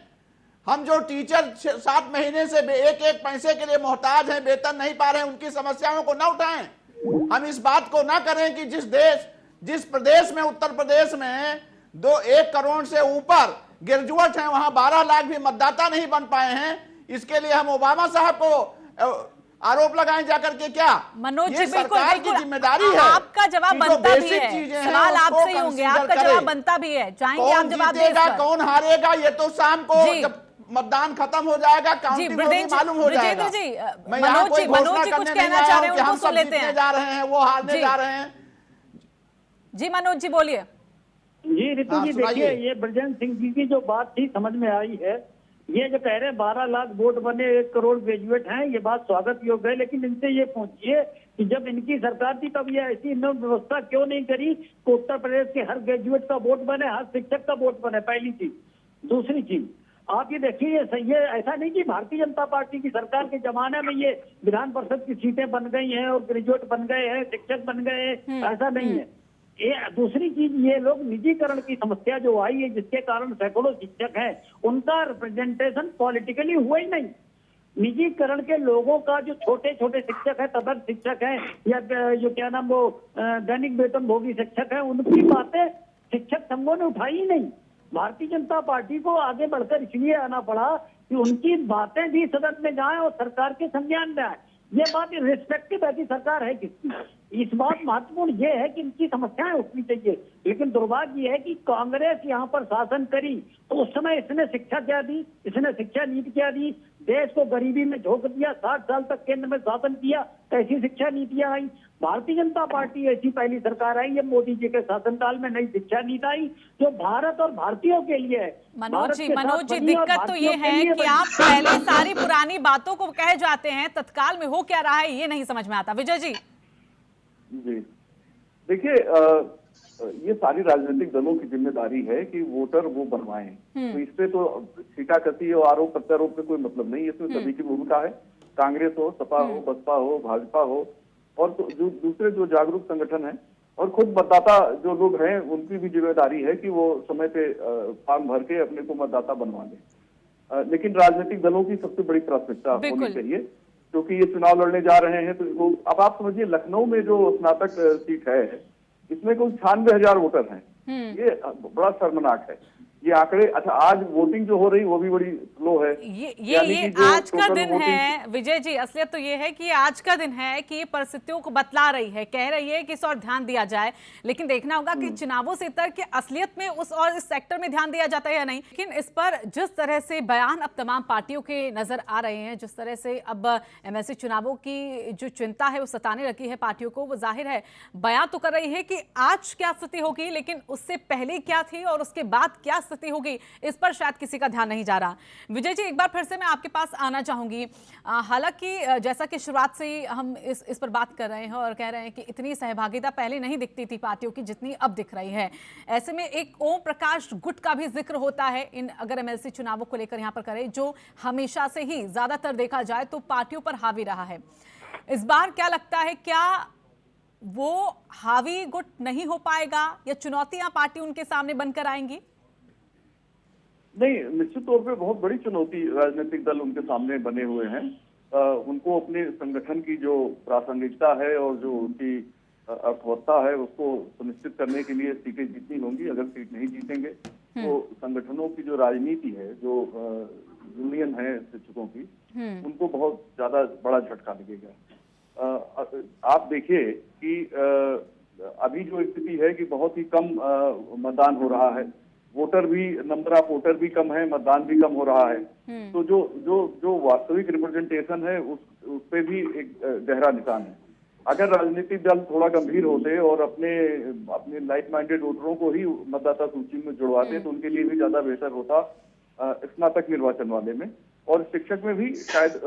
F: हम जो टीचर 7 महीने से एक एक पैसे के लिए मोहताज हैं, वेतन नहीं पा रहे हैं, उनकी समस्याओं को न उठाएं। हम इस बात को ना करें कि जिस प्रदेश में, उत्तर प्रदेश में 1 करोड़ से ऊपर ग्रेजुएट हैं, वहां 12 लाख भी मतदाता नहीं बन पाए हैं। इसके लिए हम ओबामा साहब को आरोप लगाएं जाकर के क्या?
A: मनोज जी,
F: सरकार की जिम्मेदारी है।
A: आपका जवाब बनता भी है, सवाल आपसे ही होंगे, आपका जवाब बनता भी है। चाहेंगे आप जवाब देगा,
F: कौन हारेगा ये तो शाम को जब मतदान खत्म हो जाएगा, काउंटिंग मालूम हो जाएगा।
A: मनोज जी कुछ कहना चाह रहे हैं, उनको सुन लेते हैं।
F: जा रहे हैं, वो हारने जा रहे हैं।
A: जी मनोज जी बोलिए।
G: जी रितु जी, देखिए ये ब्रजेंद्र सिंह जी की जो बात थी समझ में आई है। ये जो कह रहे हैं 12 लाख वोट बने, 1 करोड़ ग्रेजुएट हैं, ये बात स्वागत योग्य है। लेकिन इनसे ये पूछिए कि जब इनकी सरकार थी तब ये ऐसी इन्होंने व्यवस्था क्यों नहीं करी कि उत्तर प्रदेश के हर ग्रेजुएट का वोट बने, हर शिक्षक का वोट बने। पहली चीज। दूसरी चीज, आप ये देखिए, ये ऐसा नहीं कि भारतीय जनता पार्टी की सरकार के जमाने में ये विधान परिषद की सीटें बन गई हैं और ग्रेजुएट बन गए हैं, शिक्षक बन गए हैं, ऐसा नहीं है। ये दूसरी चीज, ये लोग निजीकरण की समस्या जो आई है, जिसके कारण सैकड़ों शिक्षक हैं, उनका रिप्रेजेंटेशन पॉलिटिकली हुआ ही नहीं। निजीकरण के लोगों का जो छोटे छोटे शिक्षक है, तदर्थ शिक्षक है, या जो क्या नाम वो दैनिक वेतन भोगी शिक्षक है, उनकी बातें शिक्षक संघों ने उठाई ही नहीं। भारतीय जनता पार्टी को आगे बढ़कर इसलिए आना पड़ा कि उनकी बातें भी सदन में जाएं और सरकार के संज्ञान में आए। ये बात रिस्पेक्टिव है कि सरकार है किसकी। इस बात महत्वपूर्ण ये है कि इनकी समस्याएं उठनी चाहिए। लेकिन दुर्भाग्य ये है कि कांग्रेस यहाँ पर शासन करी तो उस समय इसने शिक्षा क्या दी, इसने शिक्षा नीति क्या दी, देश को गरीबी में झोंक दिया, 60 साल तक केंद्र में शासन किया, कैसी शिक्षा नीतियां आई। भारतीय जनता पार्टी ऐसी पहली सरकार आई है मोदी जी के शासनकाल में, नई शिक्षा नीति आई जो भारत और भारतीयों के लिए है।
A: मनोज जी दिक्कत तो ये है कि आप पहले सारी पुरानी बातों को कह जाते हैं, तत्काल में हो क्या रहा है ये नहीं समझ में आता। विजय जी
C: देखिए, ये सारी राजनीतिक दलों की जिम्मेदारी है कि वोटर वो बनवाएं। तो इससे तो छीटाकसी और आरोप प्रत्यारोप से कोई मतलब नहीं, इसमें सभी की भूमिका है। कांग्रेस हो, सपा हो, बसपा हो, भाजपा हो, और तो जो दूसरे जो जागरूक संगठन हैं और खुद मतदाता जो लोग हैं उनकी भी जिम्मेदारी है कि वो समय पे फॉर्म भर के अपने को मतदाता बनवा लें। लेकिन राजनीतिक दलों की सबसे बड़ी प्राथमिकता होनी चाहिए, क्योंकि ये चुनाव लड़ने जा रहे हैं। तो अब आप समझिए, लखनऊ में जो स्नातक सीट है इसमें कुल 96,000 वोटर हैं। ये बड़ा शर्मनाक है ये आंकड़े। अच्छा, आज वोटिंग जो हो रही वो भी बड़ी स्लो है।
A: ये आज का दिन है विजय जी, असलियत तो ये है कि आज का दिन है कि परिस्थितियों को बतला रही है, कह रही है कि इस और ध्यान दिया जाए। लेकिन देखना होगा कि चुनावों से इतर के असलियत में उस और इस सेक्टर में ध्यान दिया जाता है या नहीं। लेकिन इस पर जिस तरह से बयान अब तमाम पार्टियों के नजर आ रहे हैं, जिस तरह से अब एमएलसी चुनावों की जो चिंता है वो सताने लगी है पार्टियों को, वो जाहिर है बयान तो कर रही है कि आज क्या स्थिति होगी, लेकिन उससे पहले क्या थी और उसके बाद क्या स्थिति होगी, इस पर शायद किसी का ध्यान नहीं जा रहा। विजय जी, एक बार फिर से मैं आपके पास आना चाहूंगी। हालांकि जैसा कि शुरुआत से ही हम इस पर बात कर रहे हैं और कह रहे हैं कि इतनी सहभागिता पहले नहीं दिखती थी पार्टियों की जितनी अब दिख रही है। ऐसे में एक ओम प्रकाश गुट का भी जिक्र होता है इन अगर एमएलसी चुनावों को लेकर यहाँ पर करें, जो हमेशा से ही ज्यादातर देखा जाए तो पार्टियों पर हावी रहा है। इस बार क्या लगता है, क्या वो हावी गुट नहीं हो पाएगा या चुनौतियां पार्टी उनके सामने बनकर आएंगी?
C: नहीं, निश्चित तौर पे बहुत बड़ी चुनौती राजनीतिक दल उनके सामने बने हुए हैं। उनको अपने संगठन की जो प्रासंगिकता है और जो उनकी अर्थवत्ता है उसको सुनिश्चित करने के लिए सीटें जीतनी होंगी। अगर सीट नहीं जीतेंगे तो संगठनों की जो राजनीति है, जो यूनियन है शिक्षकों की, उनको बहुत ज्यादा बड़ा झटका लगेगा। आप देखिए कि अभी जो स्थिति है कि बहुत ही कम मतदान हो रहा है, वोटर भी, नंबर ऑफ वोटर भी कम है, मतदान भी कम हो रहा है। तो जो जो जो वास्तविक रिप्रेजेंटेशन है उस पे भी एक गहरा निशान है। अगर राजनीतिक दल थोड़ा गंभीर होते और अपने लाइक माइंडेड वोटरों को ही मतदाता सूची में जुड़वाते तो उनके लिए भी ज्यादा बेहतर होता स्नातक निर्वाचन वाले में। और शिक्षक में भी शायद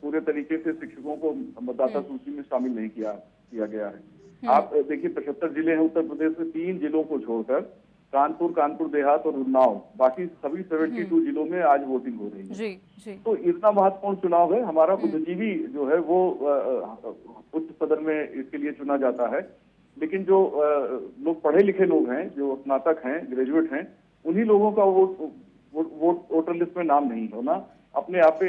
C: पूरे तरीके से शिक्षकों को मतदाता सूची में शामिल नहीं किया गया है। आप देखिए, 75 जिले हैं उत्तर प्रदेश में, 3 जिलों को छोड़कर कानपुर देहात और उन्नाव, बाकी सभी 72 जिलों में आज वोटिंग हो रही है।
A: जी।
C: तो इतना महत्वपूर्ण चुनाव है। हमारा बुद्धिजीवी जो है वो उच्च सदन में इसके लिए चुना जाता है, लेकिन जो लोग पढ़े लिखे लोग हैं, जो स्नातक हैं, ग्रेजुएट हैं, उन्हीं लोगों का वोटर लिस्ट में नाम नहीं होना अपने आप पे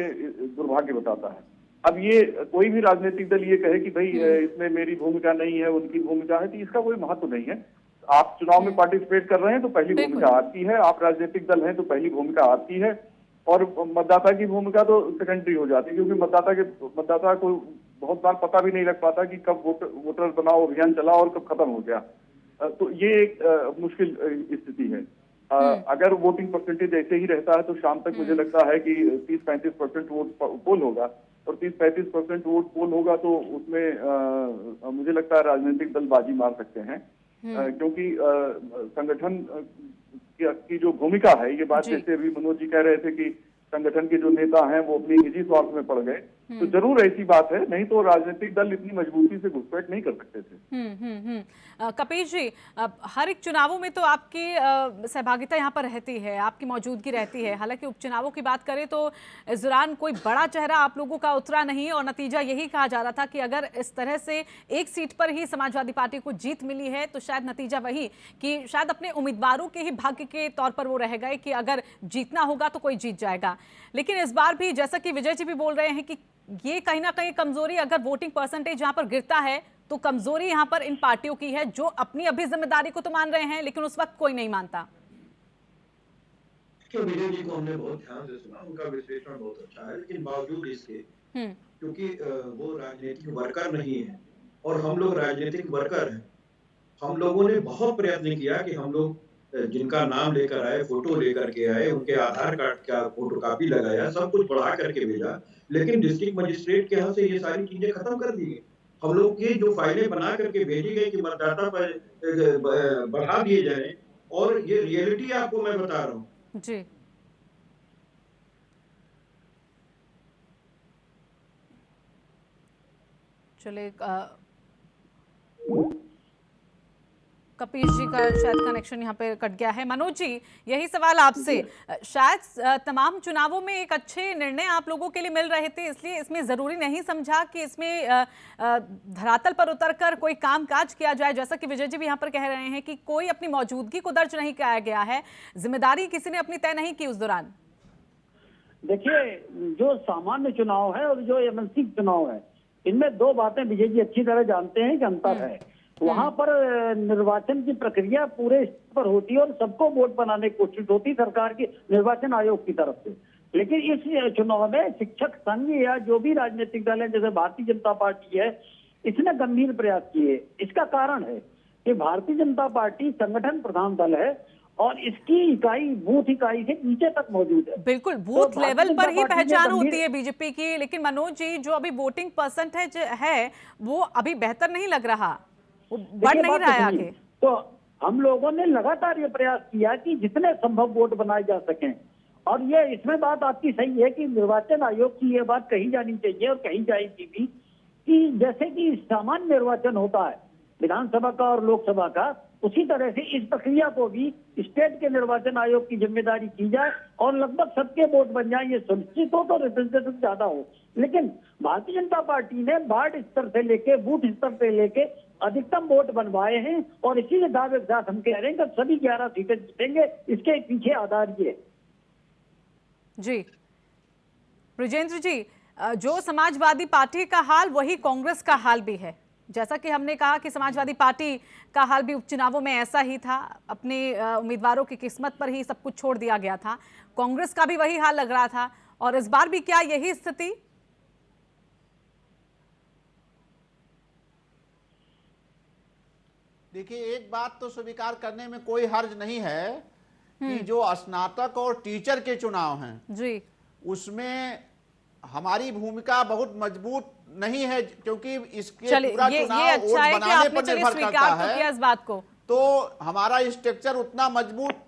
C: दुर्भाग्य बताता है। अब ये कोई भी राजनीतिक दल ये कहे कि भाई इसमें मेरी भूमिका नहीं है, उनकी भूमिका है, तो इसका कोई महत्व नहीं है। आप चुनाव में पार्टिसिपेट कर रहे हैं तो पहली भूमिका आपकी है, आप राजनीतिक दल हैं तो पहली भूमिका आपकी है, और मतदाता की भूमिका तो सेकेंडरी हो जाती है, क्योंकि मतदाता को बहुत बार पता भी नहीं लग पाता कि कब वोटर बनाओ अभियान चला और कब खत्म हो गया। तो ये एक मुश्किल स्थिति है। अगर वोटिंग परसेंटेज ऐसे ही रहता है तो शाम तक मुझे लगता है कि 30-35% वोट पोल होगा, और 30-35% वोट पोल होगा तो उसमें मुझे लगता है राजनीतिक दल बाजी मार सकते हैं। क्योंकि संगठन की जो भूमिका है, ये बात जैसे अभी मनोज जी कह रहे थे कि संगठन के जो नेता हैं वो अपनी निजी स्वार्थ में पड़ गए, तो जरूर ऐसी बात है, नहीं तो राजनीतिक दल इतनी मजबूती से घुसपैठ नहीं कर सकते थे।
A: कपीश जी, हर एक चुनावों में तो आपकी सहभागिता यहाँ पर रहती है, आपकी मौजूदगी रहती है। हालांकि उपचुनावों की बात करें तो इस दौरान कोई बड़ा चेहरा आप लोगों का उतरा नहीं, और नतीजा यही कहा जा रहा था कि अगर इस तरह से एक सीट पर ही समाजवादी पार्टी को जीत मिली है तो शायद नतीजा वही कि शायद अपने उम्मीदवारों के ही भाग्य के तौर पर वो रह गए कि अगर जीतना होगा तो कोई जीत जाएगा। लेकिन इस बार भी जैसा कि विजय जी भी बोल रहे हैं कि ये कहीं ना कहीं कमजोरी, अगर वोटिंग परसेंटेज यहाँ पर गिरता है तो कमजोरी यहाँ पर इन पार्टियों की है, जो अपनी अभी जिम्मेदारी को तो मान रहे हैं लेकिन उस वक्त कोई नहीं मानता।
E: विजय जी को हमने बहुत ध्यान से सुना, उनका विश्लेषण बहुत अच्छा है, लेकिन बावजूद इसके क्योंकि वो राजनीतिक वर्कर नहीं है और हम लोग राजनीतिक वर्कर हैं, हम लोगों ने बहुत प्रयत्न किया कि हम लोग जिनका नाम लेकर आए, फोटो लेकर के आए, उनके आधार कार्ड का फोटो कॉपी लगाया, सब कुछ बढ़ा करके भेजा, लेकिन डिस्ट्रिक्ट मजिस्ट्रेट के यहाँ से ये सारी चीजें खत्म कर दी गई। हम लोग की जो फाइलें बना करके भेजी गई कि मतदाता पर बढ़ा दिए जाए, और ये रियलिटी आपको मैं बता रहा हूँ।
A: जी, चलिए कपीश जी का शायद कनेक्शन यहाँ पे कट गया है। मनोज जी, यही सवाल आपसे, शायद तमाम चुनावों में एक अच्छे निर्णय आप लोगों के लिए मिल रहे थे, इसलिए इसमें जरूरी नहीं समझा कि इसमें धरातल पर उतरकर कोई कामकाज किया जाए, जैसा कि विजय जी भी यहाँ पर कह रहे हैं कि कोई अपनी मौजूदगी को दर्ज नहीं किया गया है, जिम्मेदारी किसी ने अपनी तय नहीं की उस दौरान।
G: देखिए, जो सामान्य चुनाव है और जो एमएलसी चुनाव है, इनमें दो बातें विजय जी अच्छी तरह जानते हैं कि अंतर है। वहां पर निर्वाचन की प्रक्रिया पूरे स्तर पर होती है और सबको वोट बनाने की कोशिश होती है सरकार की, निर्वाचन आयोग की तरफ से। लेकिन इस चुनाव में शिक्षक संघ या जो भी राजनीतिक दल है, जैसे भारतीय जनता पार्टी है, इसने गंभीर प्रयास किए। इसका कारण है कि भारतीय जनता पार्टी संगठन प्रधान दल है और इसकी इकाई बूथ इकाई से नीचे तक मौजूद है।
A: बिल्कुल, बूथ तो लेवल पर ही पहचान होती है बीजेपी की। लेकिन मनोज जी, जो अभी वोटिंग परसेंटेज है वो अभी बेहतर नहीं लग रहा, वो बढ़ नहीं रहा है आगे।
G: तो हम लोगों ने लगातार ये प्रयास किया कि जितने संभव वोट बनाए जा सकें, और ये इसमें बात आपकी सही है कि निर्वाचन आयोग की ये बात कही जानी चाहिए और कही जाएगी भी कि जैसे कि सामान्य निर्वाचन होता है विधानसभा का और लोकसभा का, उसी तरह से इस प्रक्रिया को भी स्टेट के निर्वाचन आयोग की जिम्मेदारी की जाए और लगभग सबके वोट बन जाए, ये सुनिश्चित हो तो रिप्रेजेंटेटिव ज्यादा हो। लेकिन भारतीय जनता पार्टी ने वार्ड स्तर से लेके बूथ स्तर से लेके अधिकतम वोट बनवाए हैं और इसी दावे के साथ हम कह रहे हैं कि सभी 11 सीटें जीतेंगे। इसके पीछे आधार ये
A: जी। ब्रिजेंद्र जी, जो समाजवादी पार्टी का हाल वही कांग्रेस का हाल भी है। जैसा कि हमने कहा कि समाजवादी पार्टी का हाल भी उपचुनावों में ऐसा ही था, अपने उम्मीदवारों की किस्मत पर ही सब कुछ छोड़ दिया गया था। कांग्रेस का भी वही हाल लग रहा था, और इस बार भी क्या यही स्थिति?
F: देखिए, एक बात तो स्वीकार करने में कोई हर्ज नहीं है कि जो स्नातक और टीचर के चुनाव हैं
A: जी,
F: उसमें हमारी भूमिका बहुत मजबूत नहीं है, क्योंकि इसके पूरा
A: ये
F: चुनाव
A: अच्छा
F: वोट
A: है कि
F: बनाने
A: आपने
F: पर निर्भर करता
A: स्वीकार तो
F: है।
A: किया इस बात को,
F: तो हमारा स्ट्रक्चर उतना मजबूत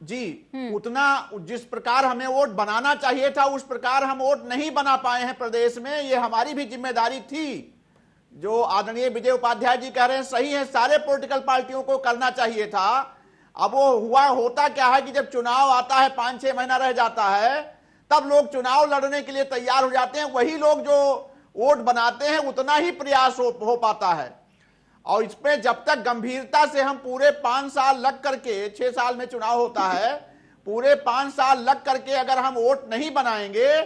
F: जी, उतना जिस प्रकार हमें वोट बनाना चाहिए था उस प्रकार हम वोट नहीं बना पाए हैं प्रदेश में। ये हमारी भी जिम्मेदारी थी। जो आदरणीय विजय उपाध्याय जी कह रहे हैं सही है, सारे पॉलिटिकल पार्टियों को करना चाहिए था। अब वो होता क्या है कि जब चुनाव आता है, 5-6 महीना रह जाता है, तब लोग चुनाव लड़ने के लिए तैयार हो जाते हैं। वही लोग जो वोट बनाते हैं उतना ही प्रयास हो पाता है। और इसमें जब तक गंभीरता से हम पूरे 5 साल लग करके, 6 साल में चुनाव होता है, पूरे 5 साल लग करके अगर हम वोट नहीं बनाएंगे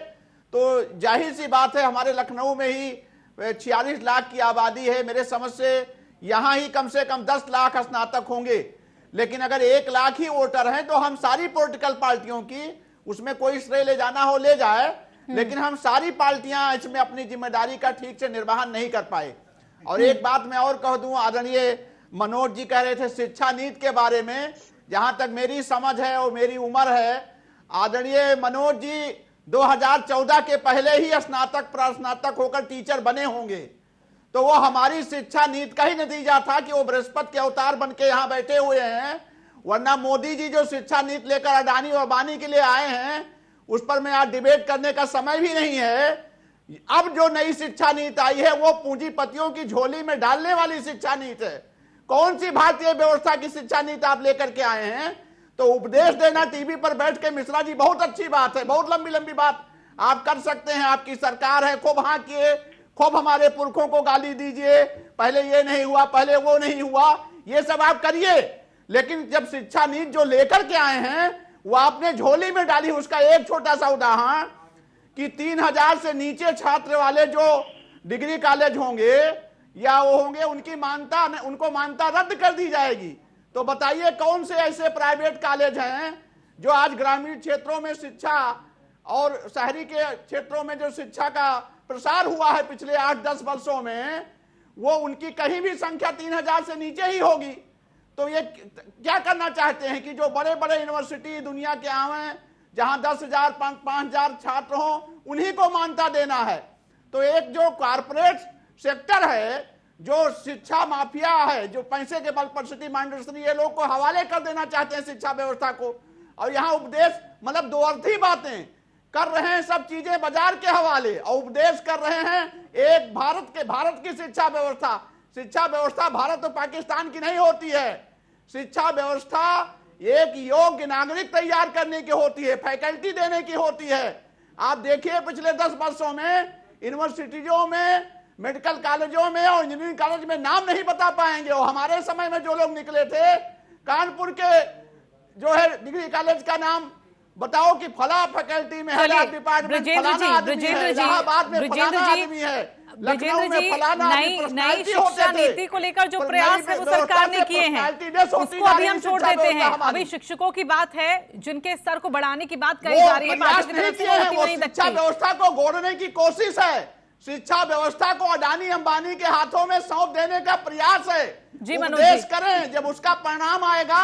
F: तो जाहिर सी बात है, हमारे लखनऊ में ही 46 लाख की आबादी है, मेरे समझ से यहां ही कम से कम 10 लाख स्नातक होंगे। लेकिन अगर 1 लाख ही वोटर हैं तो हम सारी पॉलिटिकल पार्टियों की, उसमें कोई श्रेय ले जाना हो ले जाए, लेकिन हम सारी पार्टियां इसमें अपनी जिम्मेदारी का ठीक से निर्वहन नहीं कर पाए। और एक बात मैं और कह दूं, आदरणीय मनोज जी कह रहे थे शिक्षा नीति के बारे में, जहां तक मेरी समझ है और मेरी उम्र है, आदरणीय मनोज जी 2014 के पहले ही स्नातक प्रास्नातक होकर टीचर बने होंगे। तो वो हमारी शिक्षा नीति का ही नतीजा था कि वो बृहस्पति के अवतार बन के यहाँ बैठे हुए हैं। वरना मोदी जी जो शिक्षा नीति लेकर अडानी और अंबानी के लिए आए हैं, उस पर मैं आज डिबेट करने का समय भी नहीं है। अब जो नई शिक्षा नीति आई है वो पूंजीपतियों की झोली में डालने वाली शिक्षा नीति है। कौन सी भारतीय व्यवस्था की शिक्षा नीति आप लेकर के आए हैं? तो उपदेश देना टीवी पर बैठ के, मिश्रा जी बहुत अच्छी बात है, बहुत लंबी लंबी बात आप कर सकते हैं, आपकी सरकार है, खूब हांकिए, खूब हमारे पुरखों को गाली दीजिए, पहले ये नहीं हुआ, पहले वो नहीं हुआ, ये सब आप करिए। लेकिन जब शिक्षा नीति जो लेकर के आए हैं वो आपने झोली में डाली। उसका एक छोटा सा उदाहरण कि 3000 से नीचे छात्र वाले जो डिग्री कॉलेज होंगे या वो होंगे, उनको मान्यता रद्द कर दी जाएगी। तो बताइए कौन से ऐसे प्राइवेट कॉलेज हैं जो आज ग्रामीण क्षेत्रों में शिक्षा और शहरी के क्षेत्रों में जो शिक्षा का प्रसार हुआ है पिछले 8-10 वर्षों में, वो उनकी कहीं भी संख्या 3000 से नीचे ही होगी। तो ये क्या करना चाहते हैं कि जो बड़े बड़े यूनिवर्सिटी दुनिया के आवे, जहां 10,000 5,000 छात्र हों, उन्हीं को मान्यता देना है। तो एक जो कारपोरेट सेक्टर है, जो शिक्षा माफिया है, जो पैसे के बल पर सिटी माइंडर्स ये लोग को हवाले कर देना चाहते हैं शिक्षा व्यवस्था को। और यहाँ उपदेश मतलब दो अर्थी बातें कर रहे हैं, सब चीजें बाजार के हवाले, और उपदेश कर रहे हैं एक भारत की शिक्षा व्यवस्था भारत और पाकिस्तान की नहीं होती है। शिक्षा व्यवस्था एक योग्य नागरिक तैयार करने की होती है, फैकल्टी देने की होती है। आप देखिए पिछले 10 वर्षों में यूनिवर्सिटियों में, मेडिकल कॉलेजों में और इंजीनियरिंग कॉलेज में नाम नहीं बता पाएंगे। और हमारे समय में जो लोग निकले थे, कानपुर के जो है डिग्री कॉलेज का नाम बताओ कि फला फैकल्टी में है, डिपार्टमेंट फलाना आदमी है, इलाहाबाद में फलाना आदमी है, लखनऊ में फलाना आदमी।
A: नई शिक्षा नीति को लेकर जो प्रयास है वो सरकार ने किए हैं, उसको अभी हम छोड़ देते हैं। अभी शिक्षकों की बात है, जिनके स्तर को बढ़ाने की बात कही जा रही है, पार्टी की तरफ से नहीं दखती।
F: शिक्षा व्यवस्था को गोड़ने की कोशिश है, शिक्षा व्यवस्था को अडानी अंबानी के हाथों में सौंप देने का प्रयास है। उपदेश करें, जब उसका परिणाम आएगा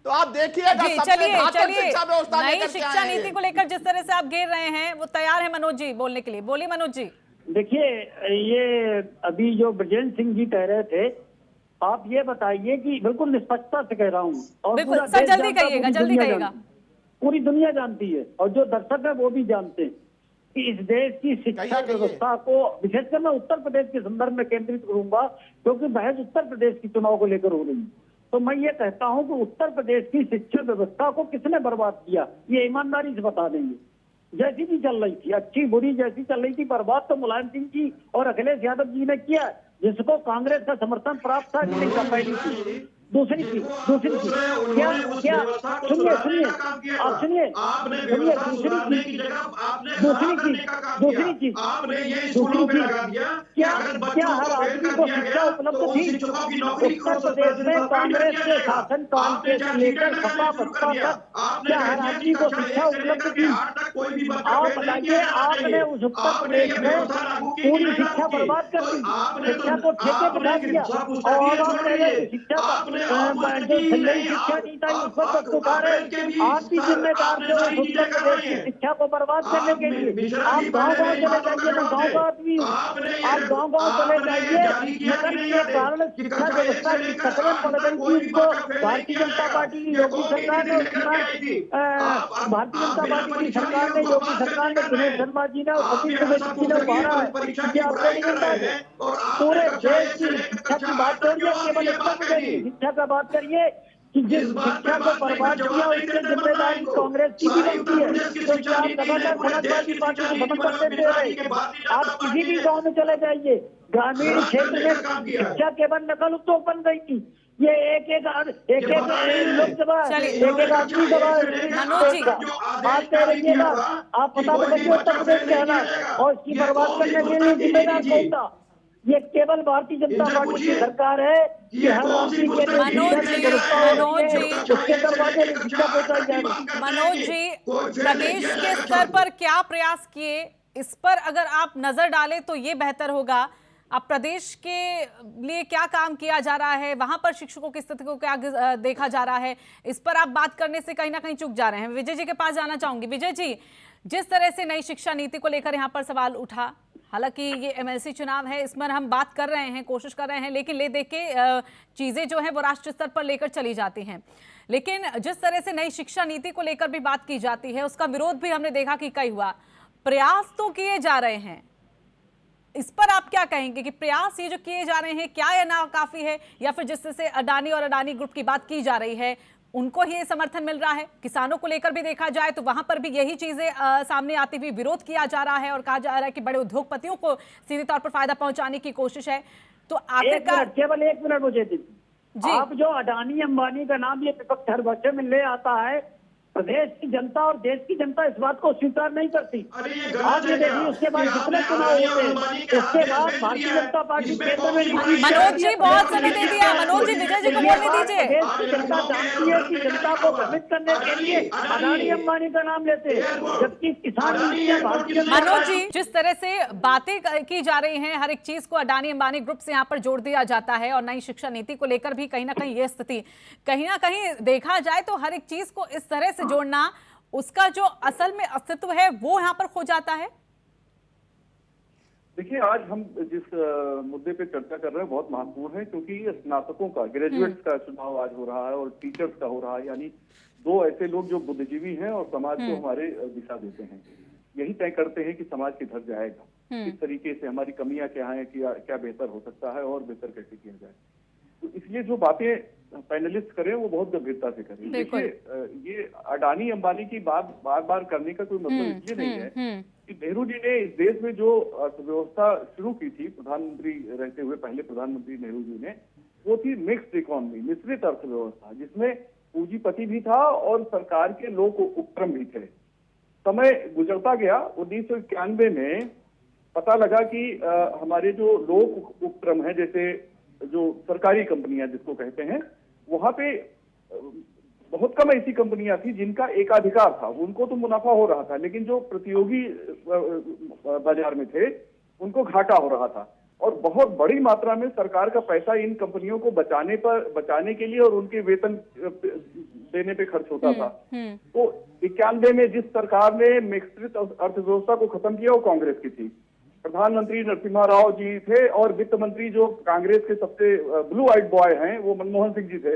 F: तो आप देखिएगा।
A: चलिए नई शिक्षा नीति को लेकर जिस तरह से आप घेर रहे हैं, वो तैयार है मनोज जी बोलने के लिए। बोलिए मनोज जी।
G: देखिए, ये अभी जो ब्रजेंद्र सिंह जी कह रहे थे, आप ये बताइए कि बिल्कुल निष्पक्षता से कह रहा हूँ, और
A: जल्दी कहिएगा,
G: पूरी दुनिया जानती है और जो दर्शक है वो भी जानते हैं कि इस देश की शिक्षा व्यवस्था को, विशेषकर मैं उत्तर प्रदेश के संदर्भ में केंद्रित करूंगा, क्योंकि बहस उत्तर प्रदेश की चुनाव को लेकर हो रही है। तो मैं ये कहता हूं कि उत्तर प्रदेश की शिक्षा व्यवस्था को किसने बर्बाद किया, ये ईमानदारी से बता देंगे। जैसी भी चल रही थी, अच्छी बुरी जैसी चल रही थी, बर्बाद तो मुलायम सिंह जी और अखिलेश यादव जी ने किया, जिसको कांग्रेस का समर्थन प्राप्त था। पहली चीज, दूसरी चीज क्या सुनिए आप सुनिए, दूसरी चीज क्या हर आदमी को शिक्षा उपलब्ध थी? उत्तर प्रदेश में कांग्रेस के शासन काल के लेकर सपा बसपा तक क्या हर आदमी को शिक्षा उपलब्ध थी? आप बताइए, आपने उस उत्तर प्रदेश में पूरी शिक्षा बर्बाद कर दी, शिक्षा को ठेके बिठा दिया, और शिक्षा जो नई शिक्षा नीति उस पर तक उतार है। आप भी जिम्मेदार थे उस उत्तर प्रदेश की शिक्षा को बर्बाद करने के लिए। आप गाँव-गाँव चले जाइए, मैं गाँव का आदमी हूँ, आप गाँव-गाँव चले जाइए, नगर के कारण शिक्षा व्यवस्था की खतरे पड़ गई थी। उनको भारतीय जनता पार्टी की योगी सरकार ने, भारतीय जनता पार्टी की सरकार ने, योगी सरकार ने, दिनेश शर्मा जी ने, सतीश द्विवेदी जी ने उभारा है। पूरे देश की शिक्षा की बात करिए, केवल उत्तर प्रदेश की शिक्षा का बात करिए कि जिस शिक्षा को बर्बाद किया उसके जिम्मेदारी कांग्रेस की भी बनती है। क्योंकि आप लगातार समाजवादी पार्टी को समर्थन देते रहे। आप किसी भी गांव में चले जाइए, ग्रामीण क्षेत्र में शिक्षा केवल नकल उद्योग बन गई थी। ये एक लोकसभा, एक आदमी सभा बात कह रहिएगा, आप पता बताइए उत्तर प्रदेश के हालात, और इसकी बर्बाद करने के लिए जिम्मेदार कौन था? ये केवल भारतीय जनता पार्टी की सरकार है कि हर
A: मनोज जी प्रदेश के स्तर पर क्या प्रयास किए, इस पर अगर आप नजर डालें तो ये बेहतर होगा। अब प्रदेश के लिए क्या काम किया जा रहा है, वहां पर शिक्षकों की स्थिति को क्या देखा जा रहा है, इस पर आप बात करने से कहीं ना कहीं चूक जा रहे हैं। विजय जी के पास जाना चाहूंगी। विजय जी, जिस तरह से नई शिक्षा नीति को लेकर यहाँ पर सवाल उठा, हालांकि ये एमएलसी चुनाव है, इस पर हम बात कर रहे हैं, कोशिश कर रहे हैं, लेकिन ले देख के चीजें जो है वो राष्ट्रीय स्तर पर लेकर चली जाती हैं। लेकिन जिस तरह से नई शिक्षा नीति को लेकर भी बात की जाती है, उसका विरोध भी हमने देखा कि कई हुआ। प्रयास तो किए जा रहे हैं, इस पर आप क्या कहेंगे कि प्रयास ये जो किए जा रहे हैं, क्या ये नाकाफी है, या फिर जिस तरह से अडानी और अडानी ग्रुप की बात की जा रही है उनको ही समर्थन मिल रहा है? किसानों को लेकर भी देखा जाए तो वहां पर भी यही चीजें सामने आती हुई विरोध किया जा रहा है और कहा जा रहा है कि बड़े उद्योगपतियों को सीधे तौर पर फायदा पहुंचाने की कोशिश है। तो आखिरकार
G: केवल एक मिनट मुझे दीजिए। आप जो अडानी अंबानी का नाम ये विपक्ष हर बच्चे में ले आता है, प्रदेश की जनता और देश की जनता इस बात को स्वीकार नहीं करती। आप ये देखिए, उसके बाद कितने चुनाव होते हैं, उसके बाद भारतीय जनता पार्टी केंद्र में।
A: मनोज जी बहुत समय दे दिया, मनोज जी विजय जी को बोलने दीजिए।
G: देश की जनता जानती है कि जनता को भ्रमित करने के लिए अडानी अंबानी का नाम लेते हैं, जबकि किसान
A: मनोज जी जिस तरह से बातें की जा रही हैं, हर एक चीज को अडानी अंबानी ग्रुप से यहाँ पर जोड़ दिया जाता है, और नई शिक्षा नीति को लेकर भी कहीं ना कहीं ये स्थिति, कहीं ना कहीं देखा जाए तो हर एक चीज को इस तरह जोड़ना, उसका जो असल में अस्तित्व है वो यहां पर खो जाता है।
C: देखिए, आज हम जिस मुद्दे पे चर्चा कर रहे हैं बहुत महत्वपूर्ण है, क्योंकि ये स्नातकों का, ग्रेजुएट्स का चुनाव आज हो रहा है और टीचर्स का हो रहा है। यानी दो ऐसे लोग जो बुद्धिजीवी हैं और समाज को हमारे दिशा देते हैं, यही तय करते हैं कि समाज किधर जाएगा, किस तरीके से, हमारी कमियां क्या हैं, क्या बेहतर हो सकता है और बेहतर कैसे किया जाए। तो इसलिए जो बातें पैनलिस्ट करें वो बहुत गंभीरता से करें। देखिए, ये अडानी अंबानी की बात बार बार करने का कोई मतलब इसलिए नहीं है कि नेहरू जी ने इस देश में जो अर्थव्यवस्था शुरू की थी, प्रधानमंत्री रहते हुए पहले प्रधानमंत्री नेहरू जी ने, वो थी मिक्स्ड इकोनॉमी, मिश्रित अर्थव्यवस्था, जिसमें पूंजीपति भी था और सरकार के लोग उपक्रम भी थे। समय गुजरता गया, 1991 में पता लगा कि हमारे जो लोक उपक्रम है, जैसे जो सरकारी कंपनियां जिसको कहते हैं, वहां पे बहुत कम ऐसी कंपनियां थी जिनका एकाधिकार था। उनको तो मुनाफा हो रहा था, लेकिन जो प्रतियोगी बाजार में थे उनको घाटा हो रहा था और बहुत बड़ी मात्रा में सरकार का पैसा इन कंपनियों को बचाने के लिए और उनके वेतन देने पे खर्च होता था। तो 91 में जिस सरकार ने मिश्रित अर्थव्यवस्था को खत्म किया वो कांग्रेस की थी। प्रधानमंत्री नरसिम्हा राव जी थे और वित्त मंत्री जो कांग्रेस के सबसे ब्लू आइड बॉय हैं वो मनमोहन सिंह जी थे,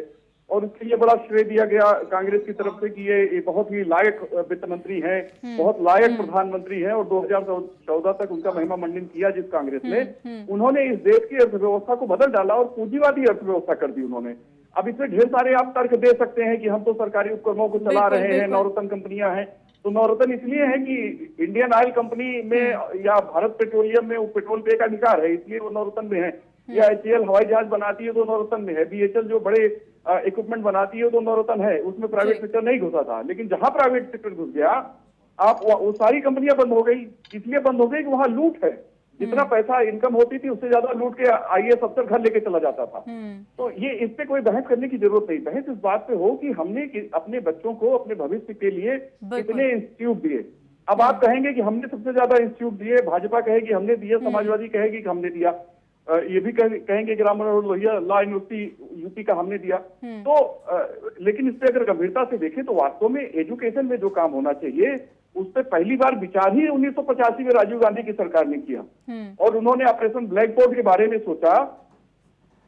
C: और उसके लिए बड़ा श्रेय दिया गया कांग्रेस की तरफ से कि ये बहुत ही लायक वित्त मंत्री हैं, बहुत लायक प्रधानमंत्री हैं, और 2014 तक उनका महिमा मंडन किया जिस कांग्रेस ने। उन्होंने इस देश की अर्थव्यवस्था को बदल डाला और पूंजीवादी अर्थव्यवस्था कर दी उन्होंने। अब इसमें ढेर सारे आप तर्क दे सकते हैं कि हम तो सरकारी उपक्रमों को चला रहे हैं, नवरत्न कंपनियां हैं। तो नवरत्न इसलिए है कि इंडियन ऑयल कंपनी में या भारत पेट्रोलियम में पेट्रोल पे का अधिकार है, इसलिए वो नवरत्न में है। या HAL हवाई जहाज बनाती है तो नवरत्न में है। BHL जो बड़े इक्विपमेंट बनाती है तो नवरत्न है, उसमें प्राइवेट सेक्टर नहीं घुसा था। लेकिन जहां प्राइवेट सेक्टर घुस गया, आप वो सारी कंपनियां बंद हो गई। इसलिए बंद हो गई कि वहां लूट है, जितना पैसा इनकम होती थी उससे ज्यादा लूट के IAS अफसर घर लेके चला जाता था। तो ये इस पे कोई बहस करने की जरूरत नहीं। बहस इस बात पे हो कि हमने अपने बच्चों को अपने भविष्य के लिए कितने इंस्टीट्यूट दिए। अब आप कहेंगे कि हमने सबसे ज्यादा इंस्टीट्यूट दिए, भाजपा कहेगी हमने दिया, समाजवादी कहेगी कि हमने दिया, ये भी कहेंगे कि Rammanohar Lohia law university UP का हमने दिया। तो लेकिन इस पे अगर गंभीरता से देखें तो वास्तव में एजुकेशन में जो काम होना चाहिए उस पर पहली बार विचार ही 1985 में राजीव गांधी की सरकार ने किया, और उन्होंने ऑपरेशन ब्लैक बोर्ड के बारे में सोचा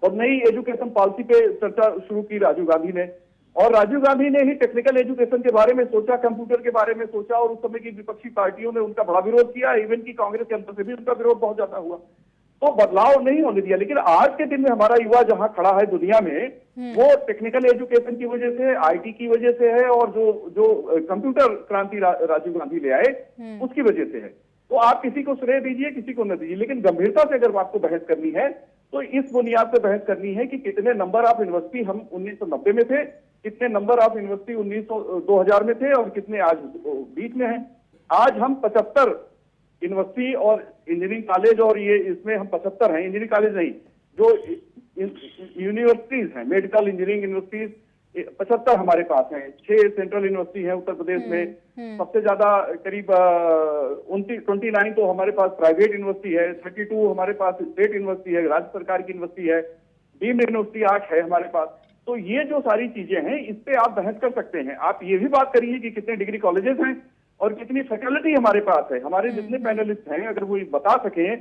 C: और नई एजुकेशन पॉलिसी पे चर्चा शुरू की राजीव गांधी ने। और राजीव गांधी ने ही टेक्निकल एजुकेशन के बारे में सोचा, कंप्यूटर के बारे में सोचा, और उस समय की विपक्षी पार्टियों ने उनका बड़ा विरोध किया। इवन की कांग्रेस के अंदर से भी उनका विरोध बहुत ज्यादा हुआ, तो बदलाव नहीं होने दिया। लेकिन आज के दिन में हमारा युवा जहां खड़ा है दुनिया में, वो टेक्निकल एजुकेशन की वजह से, IT की वजह से है, और जो कंप्यूटर क्रांति राजीव गांधी ले आए उसकी वजह से है। तो आप किसी को श्रेय दीजिए, किसी को न दीजिए, लेकिन गंभीरता से अगर आपको बहस करनी है तो इस बुनियाद पर बहस करनी है कि कितने नंबर ऑफ यूनिवर्सिटी हम 1990 में थे, कितने नंबर ऑफ यूनिवर्सिटी 2000 में थे, और कितने आज बीच में हैं। आज हम 75 यूनिवर्सिटी और इंजीनियरिंग कॉलेज, और ये इसमें हम 75 हैं, इंजीनियरिंग कॉलेज नहीं, जो यूनिवर्सिटीज हैं, मेडिकल इंजीनियरिंग यूनिवर्सिटीज 75 हमारे पास हैं। 6 सेंट्रल यूनिवर्सिटी है उत्तर प्रदेश में। सबसे ज्यादा करीब 29 तो हमारे पास प्राइवेट यूनिवर्सिटी है, 32 हमारे पास स्टेट यूनिवर्सिटी है, राज्य सरकार की यूनिवर्सिटी है, डीम्ड यूनिवर्सिटी 8 है हमारे पास। तो ये जो सारी चीजें हैं इस पे आप बहस कर सकते हैं। आप ये भी बात करिए कि कितने डिग्री कॉलेजेस हैं और कितनी फैकल्टी हमारे पास है। हमारे जितने पैनलिस्ट हैं अगर वो बता सकें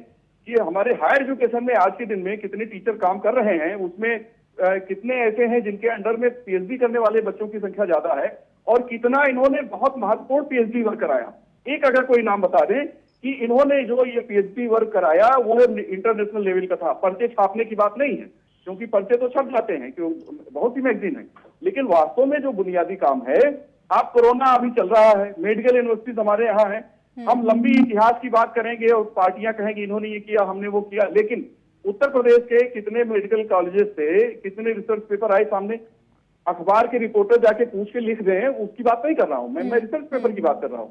C: कि हमारे हायर एजुकेशन में आज के दिन में कितने टीचर काम कर रहे हैं, उसमें कितने ऐसे हैं जिनके अंडर में PhD करने वाले बच्चों की संख्या ज्यादा है, और कितना इन्होंने बहुत महत्वपूर्ण PhD वर्क कराया। एक अगर कोई नाम बता दें कि इन्होंने जो ये PhD वर्क कराया वो इंटरनेशनल लेवल का था। पर्चे छापने की बात नहीं है, क्योंकि पर्चे तो छप जाते हैं, क्यों बहुत सी मैगजीन है, लेकिन वास्तव में जो बुनियादी काम है, आप कोरोना अभी चल रहा है, मेडिकल यूनिवर्सिटीज हमारे यहाँ है, हम लंबी इतिहास की बात करेंगे और पार्टियां कहेंगे इन्होंने ये किया, हमने वो किया, लेकिन उत्तर प्रदेश के कितने मेडिकल कॉलेजेस से कितने रिसर्च पेपर आए सामने, अखबार के रिपोर्टर जाके पूछ के लिख दें, उसकी बात नहीं कर रहा हूं मैं रिसर्च पेपर की बात कर रहा हूं।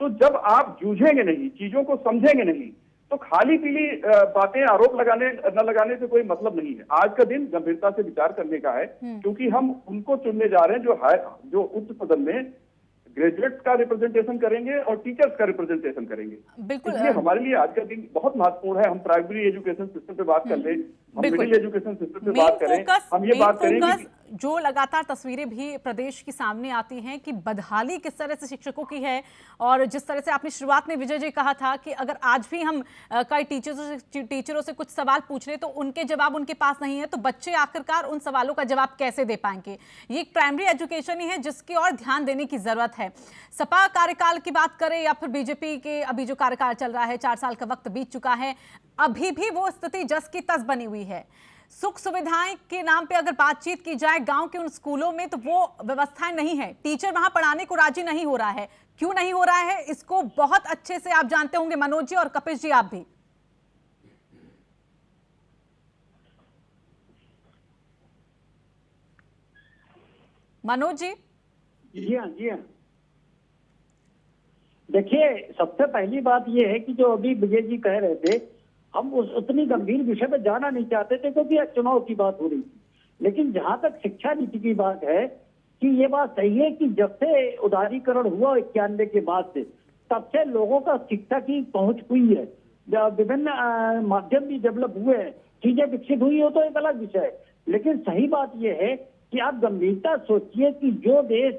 C: तो जब आप जूझेंगे नहीं, चीजों को समझेंगे नहीं, तो खाली पीली बातें, आरोप लगाने न लगाने से कोई मतलब नहीं है। आज का दिन गंभीरता से विचार करने का है, क्योंकि हम उनको चुनने जा रहे हैं जो उच्च सदन में ग्रेजुएट्स का रिप्रेजेंटेशन करेंगे और टीचर्स का रिप्रेजेंटेशन करेंगे।
A: बिल्कुल,
C: इसलिए हमारे लिए आज का दिन बहुत महत्वपूर्ण है। हम प्राइमरी एजुकेशन सिस्टम पे बात कर ले, हम
A: बिल्कुल।
C: मिडिल एजुकेशन सिस्टम पे बात करें, हम ये बात करें कि
A: जो लगातार तस्वीरें भी प्रदेश की सामने आती हैं कि बदहाली किस तरह से शिक्षकों की है, और जिस तरह से आपने शुरुआत में विजय जी कहा था कि अगर आज भी हम कई टीचरों से कुछ सवाल पूछ रहे तो उनके जवाब उनके पास नहीं है, तो बच्चे आखिरकार उन सवालों का जवाब कैसे दे पाएंगे। ये एक प्राइमरी एजुकेशन ही है जिसकी ओर ध्यान देने की जरूरत है। सपा कार्यकाल की बात करें या फिर बीजेपी के अभी जो कार्यकाल चल रहा है, 4 साल का वक्त बीत चुका है, अभी भी वो स्थिति जस की तस बनी हुई है। सुख सुविधाएं के नाम पे अगर बातचीत की जाए गांव के उन स्कूलों में, तो वो व्यवस्थाएं नहीं है। टीचर वहां पढ़ाने को राजी नहीं हो रहा है। क्यों नहीं हो रहा है इसको बहुत अच्छे से आप जानते होंगे मनोज जी, और कपिश जी आप भी। मनोज जी।
G: जी हाँ, जी हाँ। देखिए, सबसे पहली बात यह है कि जो अभी विजय जी कह रहे थे, हम उतनी गंभीर विषय पे जाना नहीं चाहते थे क्योंकि चुनाव की बात हो रही थी। लेकिन जहां तक शिक्षा नीति की बात है कि ये बात सही है कि जब से उदारीकरण हुआ 91 के बाद से, तब से लोगों का शिक्षा की पहुंच हुई है, विभिन्न माध्यम भी डेवलप हुए हैं, चीजें विकसित हुई हो तो एक अलग विषय है। लेकिन सही बात यह है कि आप गंभीरता सोचिए कि जो देश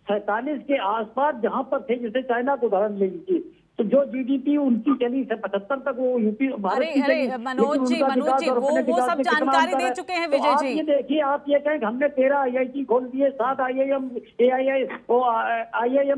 G: 47 के आसपास जहां पर थे, जैसे चाइना को उदाहरण ले लीजिए, तो जो जीडीपी उनकी चली से 75 तक, वो यूपी भारत की चली।
A: मनोज जी वो सब जानकारी दे चुके हैं विजय जी।
G: ये देखिए, आप ये कहें हमने 13 IIT खोल दिए, 7 IIM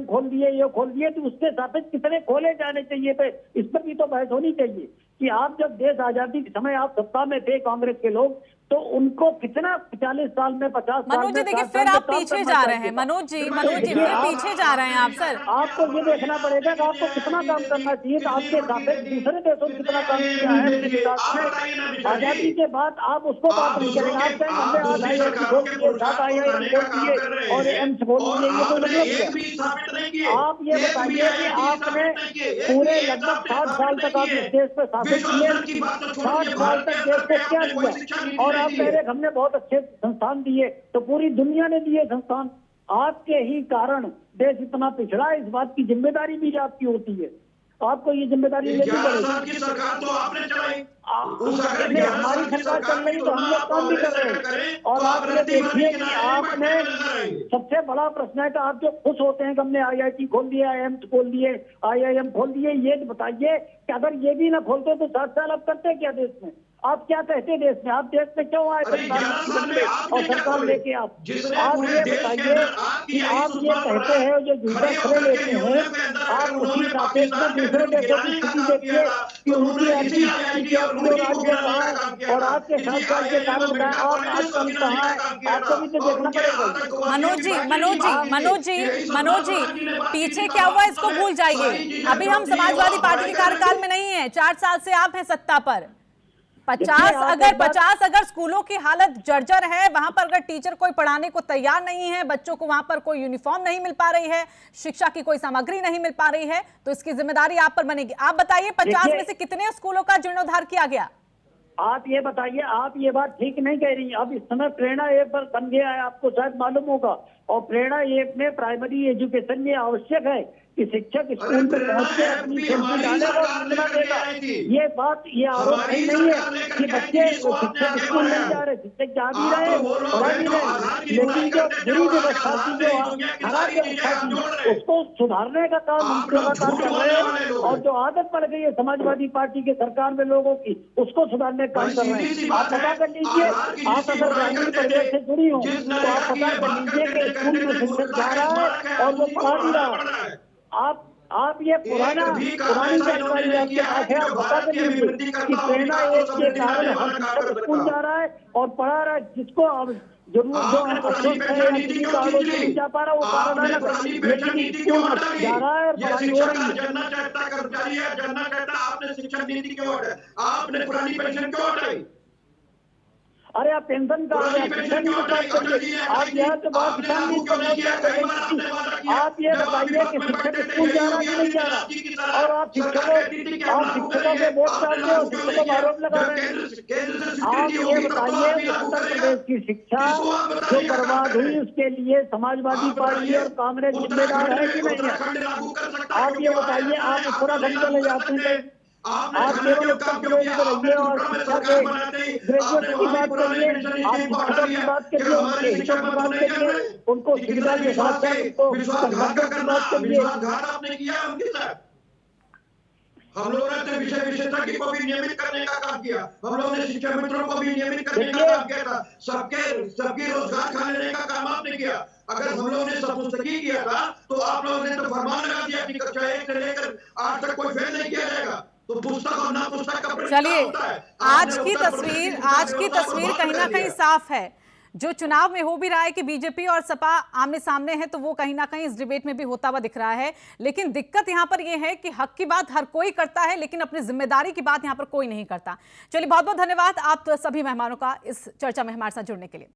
G: खोल दिए, ये खोल दिए, तो उसके सापेक्ष कितने खोले जाने चाहिए थे, इस पर भी तो बहस होनी चाहिए कि आप जब देश आजादी के समय आप सत्ता में थे कांग्रेस के लोग, तो उनको कितना 40 साल में 50 साल में।
A: मनोज जी देखिए, फिर आप पीछे जा रहे हैं। मनोज जी फिर पीछे जा रहे हैं आप सर।
G: आपको ये देखना पड़ेगा कि आपको कितना काम करना चाहिए, तो आपके सापेक्ष दूसरे देशों में कितना काम किया है आजादी के बाद, आप उसको बात नहीं करेंगे। आप कहेंगे हमने 8 IIT खोल दिए, 7 IIM खोल दिए और एम्स खोल दिए, ये तो नहीं है। आप ये बताइए कि आपने पूरे लगभग 60 साल तक आप इस देश पे शासित किए, 60 साल तक देश को क्या दिया, और आप कह रहे हमने बहुत अच्छे संस्थान दिए, तो पूरी दुनिया ने दिए संस्थान। आपके ही कारण देश इतना पिछड़ा है, इस बात की जिम्मेदारी भी आपकी होती है, आपको ये जिम्मेदारी लेनी पड़ेगी।
E: सरकार तो आपने चलाई,
G: हमारी सरकार चल रही, तो हम लोग काम भी कर रहे हैं। और आप ये देखिए कि आपने सबसे बड़ा प्रश्न है कि आप जो खुश होते हैं कि हमने IIT खोल दिया, एम्स खोल दिए, IIM खोल दिए, ये बताइए कि अगर ये भी ना खोलते तो 60 साल अब करते क्या देश में? आप क्या कहते देश में? आप देश में क्यों आए और सरकार लेके? आप ये बताइए कि आप ये कहते हैं, जो झूठा खड़े लेते हैं, आप उसी सापेक्ष में दूसरे देशों की स्थिति देखिए कि उनकी ऐसी और आपके 60 साल के कारण आप आज कम कहाँ है, आपको भी तो देखना पड़ेगा।
A: मनोज जी पीछे क्या हुआ इसको भूल जाइए। अभी हम समाजवादी पार्टी के कार्यकाल में नहीं है, 4 साल से आप हैं सत्ता पर। 50 अगर स्कूलों की हालत जर्जर है, वहां पर अगर टीचर कोई पढ़ाने को तैयार नहीं है, बच्चों को वहां पर कोई यूनिफॉर्म नहीं मिल पा रही है, शिक्षा की कोई सामग्री नहीं मिल पा रही है, तो इसकी जिम्मेदारी आप पर बनेगी। आप बताइए 50 में से कितने स्कूलों का जीर्णोद्धार किया गया?
G: आप ये बताइए, आप ये बात ठीक नहीं कह रही। अब इस समय प्रेरणा ऐप पर बन गया है, आपको शायद मालूम होगा, और प्रेरणा ऐप में प्राइमरी एजुकेशन में आवश्यक है कि शिक्षक स्कूल में पहुंच के अपनी सेल्फी डाले और सूचना देगा। ये बात, ये आरोप नहीं है कि बच्चे शिक्षक स्कूल नहीं जा रहे, शिक्षक जा भी रहे, पढ़ा भी रहे, लेकिन जो बुरी व्यवस्था थी, जो खराब व्यवस्था थी, उसको सुधारने का काम हम लगातार कर रहे हैं। और जो आदत पड़ गई है समाजवादी पार्टी के सरकार में लोगों की, उसको सुधारने का काम कर रहे हैं। आप पता कर लीजिए, आप अगर ग्रामीण परिवेश से जुड़ी हो तो आप पता कर लीजिए कि स्कूल में शिक्षक जा रहा है और वो पढ़ा भी रहा है। आप ये पुरानी जानकारी आपके पास है, आप बता दीजिए कि प्रेरणा ऐप के कारण हर शिक्षक स्कूल जा रहा है और पढ़ा रहा है, जिसको अब जरूरत नहीं जा पा रहा, वो लेकिन स्कूल जा रहा है और पढ़ाई हो रही है।
E: जानना चाहता कर्मचारी है, जानना चाहता आपने शिक्षक नीति क्यों हटाई, आपने पुरानी पेंशन क्यों हटाई?
G: अरे आप पेंशन का आप यहाँ तो बात आप ये बताइए कि शिक्षक स्कूल जा रहा कि नहीं जा रहा, और आप शिक्षकों के वोट डाल रहे हो, शिक्षकों का आरोप लगा रहे हैं। आप ये बताइए उत्तर प्रदेश की शिक्षा जो बर्बाद हुई, उसके लिए समाजवादी पार्टी और कांग्रेस जिम्मेदार है कि नहीं है? आप ये बताइए, आप उत्तराखंड चले जाते हैं,
E: आपने खाने काम क्यों किया? आपने त्रिपुरा में सरकार बनाते ही आपने वहां पुराने पेंशन स्कीम को हटा दिया कि हमारे शिक्षक मत नहीं कर रहे उनको कितना विश्वासघात का करना, विश्वासघात आपने किया उनके साथ। हम लोगों ने विषय विशेषज्ञ को भी नियमित करने का काम किया, हम लोगों ने शिक्षा मित्रों को भी नियमित करने का काम किया था, सबके रोजगार खा लेने का काम आपने किया। अगर हम लोगों ने सपुस्तकी किया था तो आप लोगों ने तो फरमान लगा दिया कि कक्षा 1 से लेकर 8 तक कोई फेल नहीं किया जाएगा। तो पुस्तक और ना पुस्तक का
A: चलिए, आज की तस्वीर कहीं ना कहीं साफ है। जो चुनाव में हो भी रहा है कि बीजेपी और सपा आमने सामने है, तो वो कहीं ना कहीं इस डिबेट में भी होता हुआ दिख रहा है। लेकिन दिक्कत यहाँ पर ये है कि हक की बात हर कोई करता है, लेकिन अपनी जिम्मेदारी की बात यहाँ पर कोई नहीं करता। चलिए, बहुत बहुत धन्यवाद आप सभी मेहमानों का इस चर्चा में हमारे साथ जुड़ने के लिए।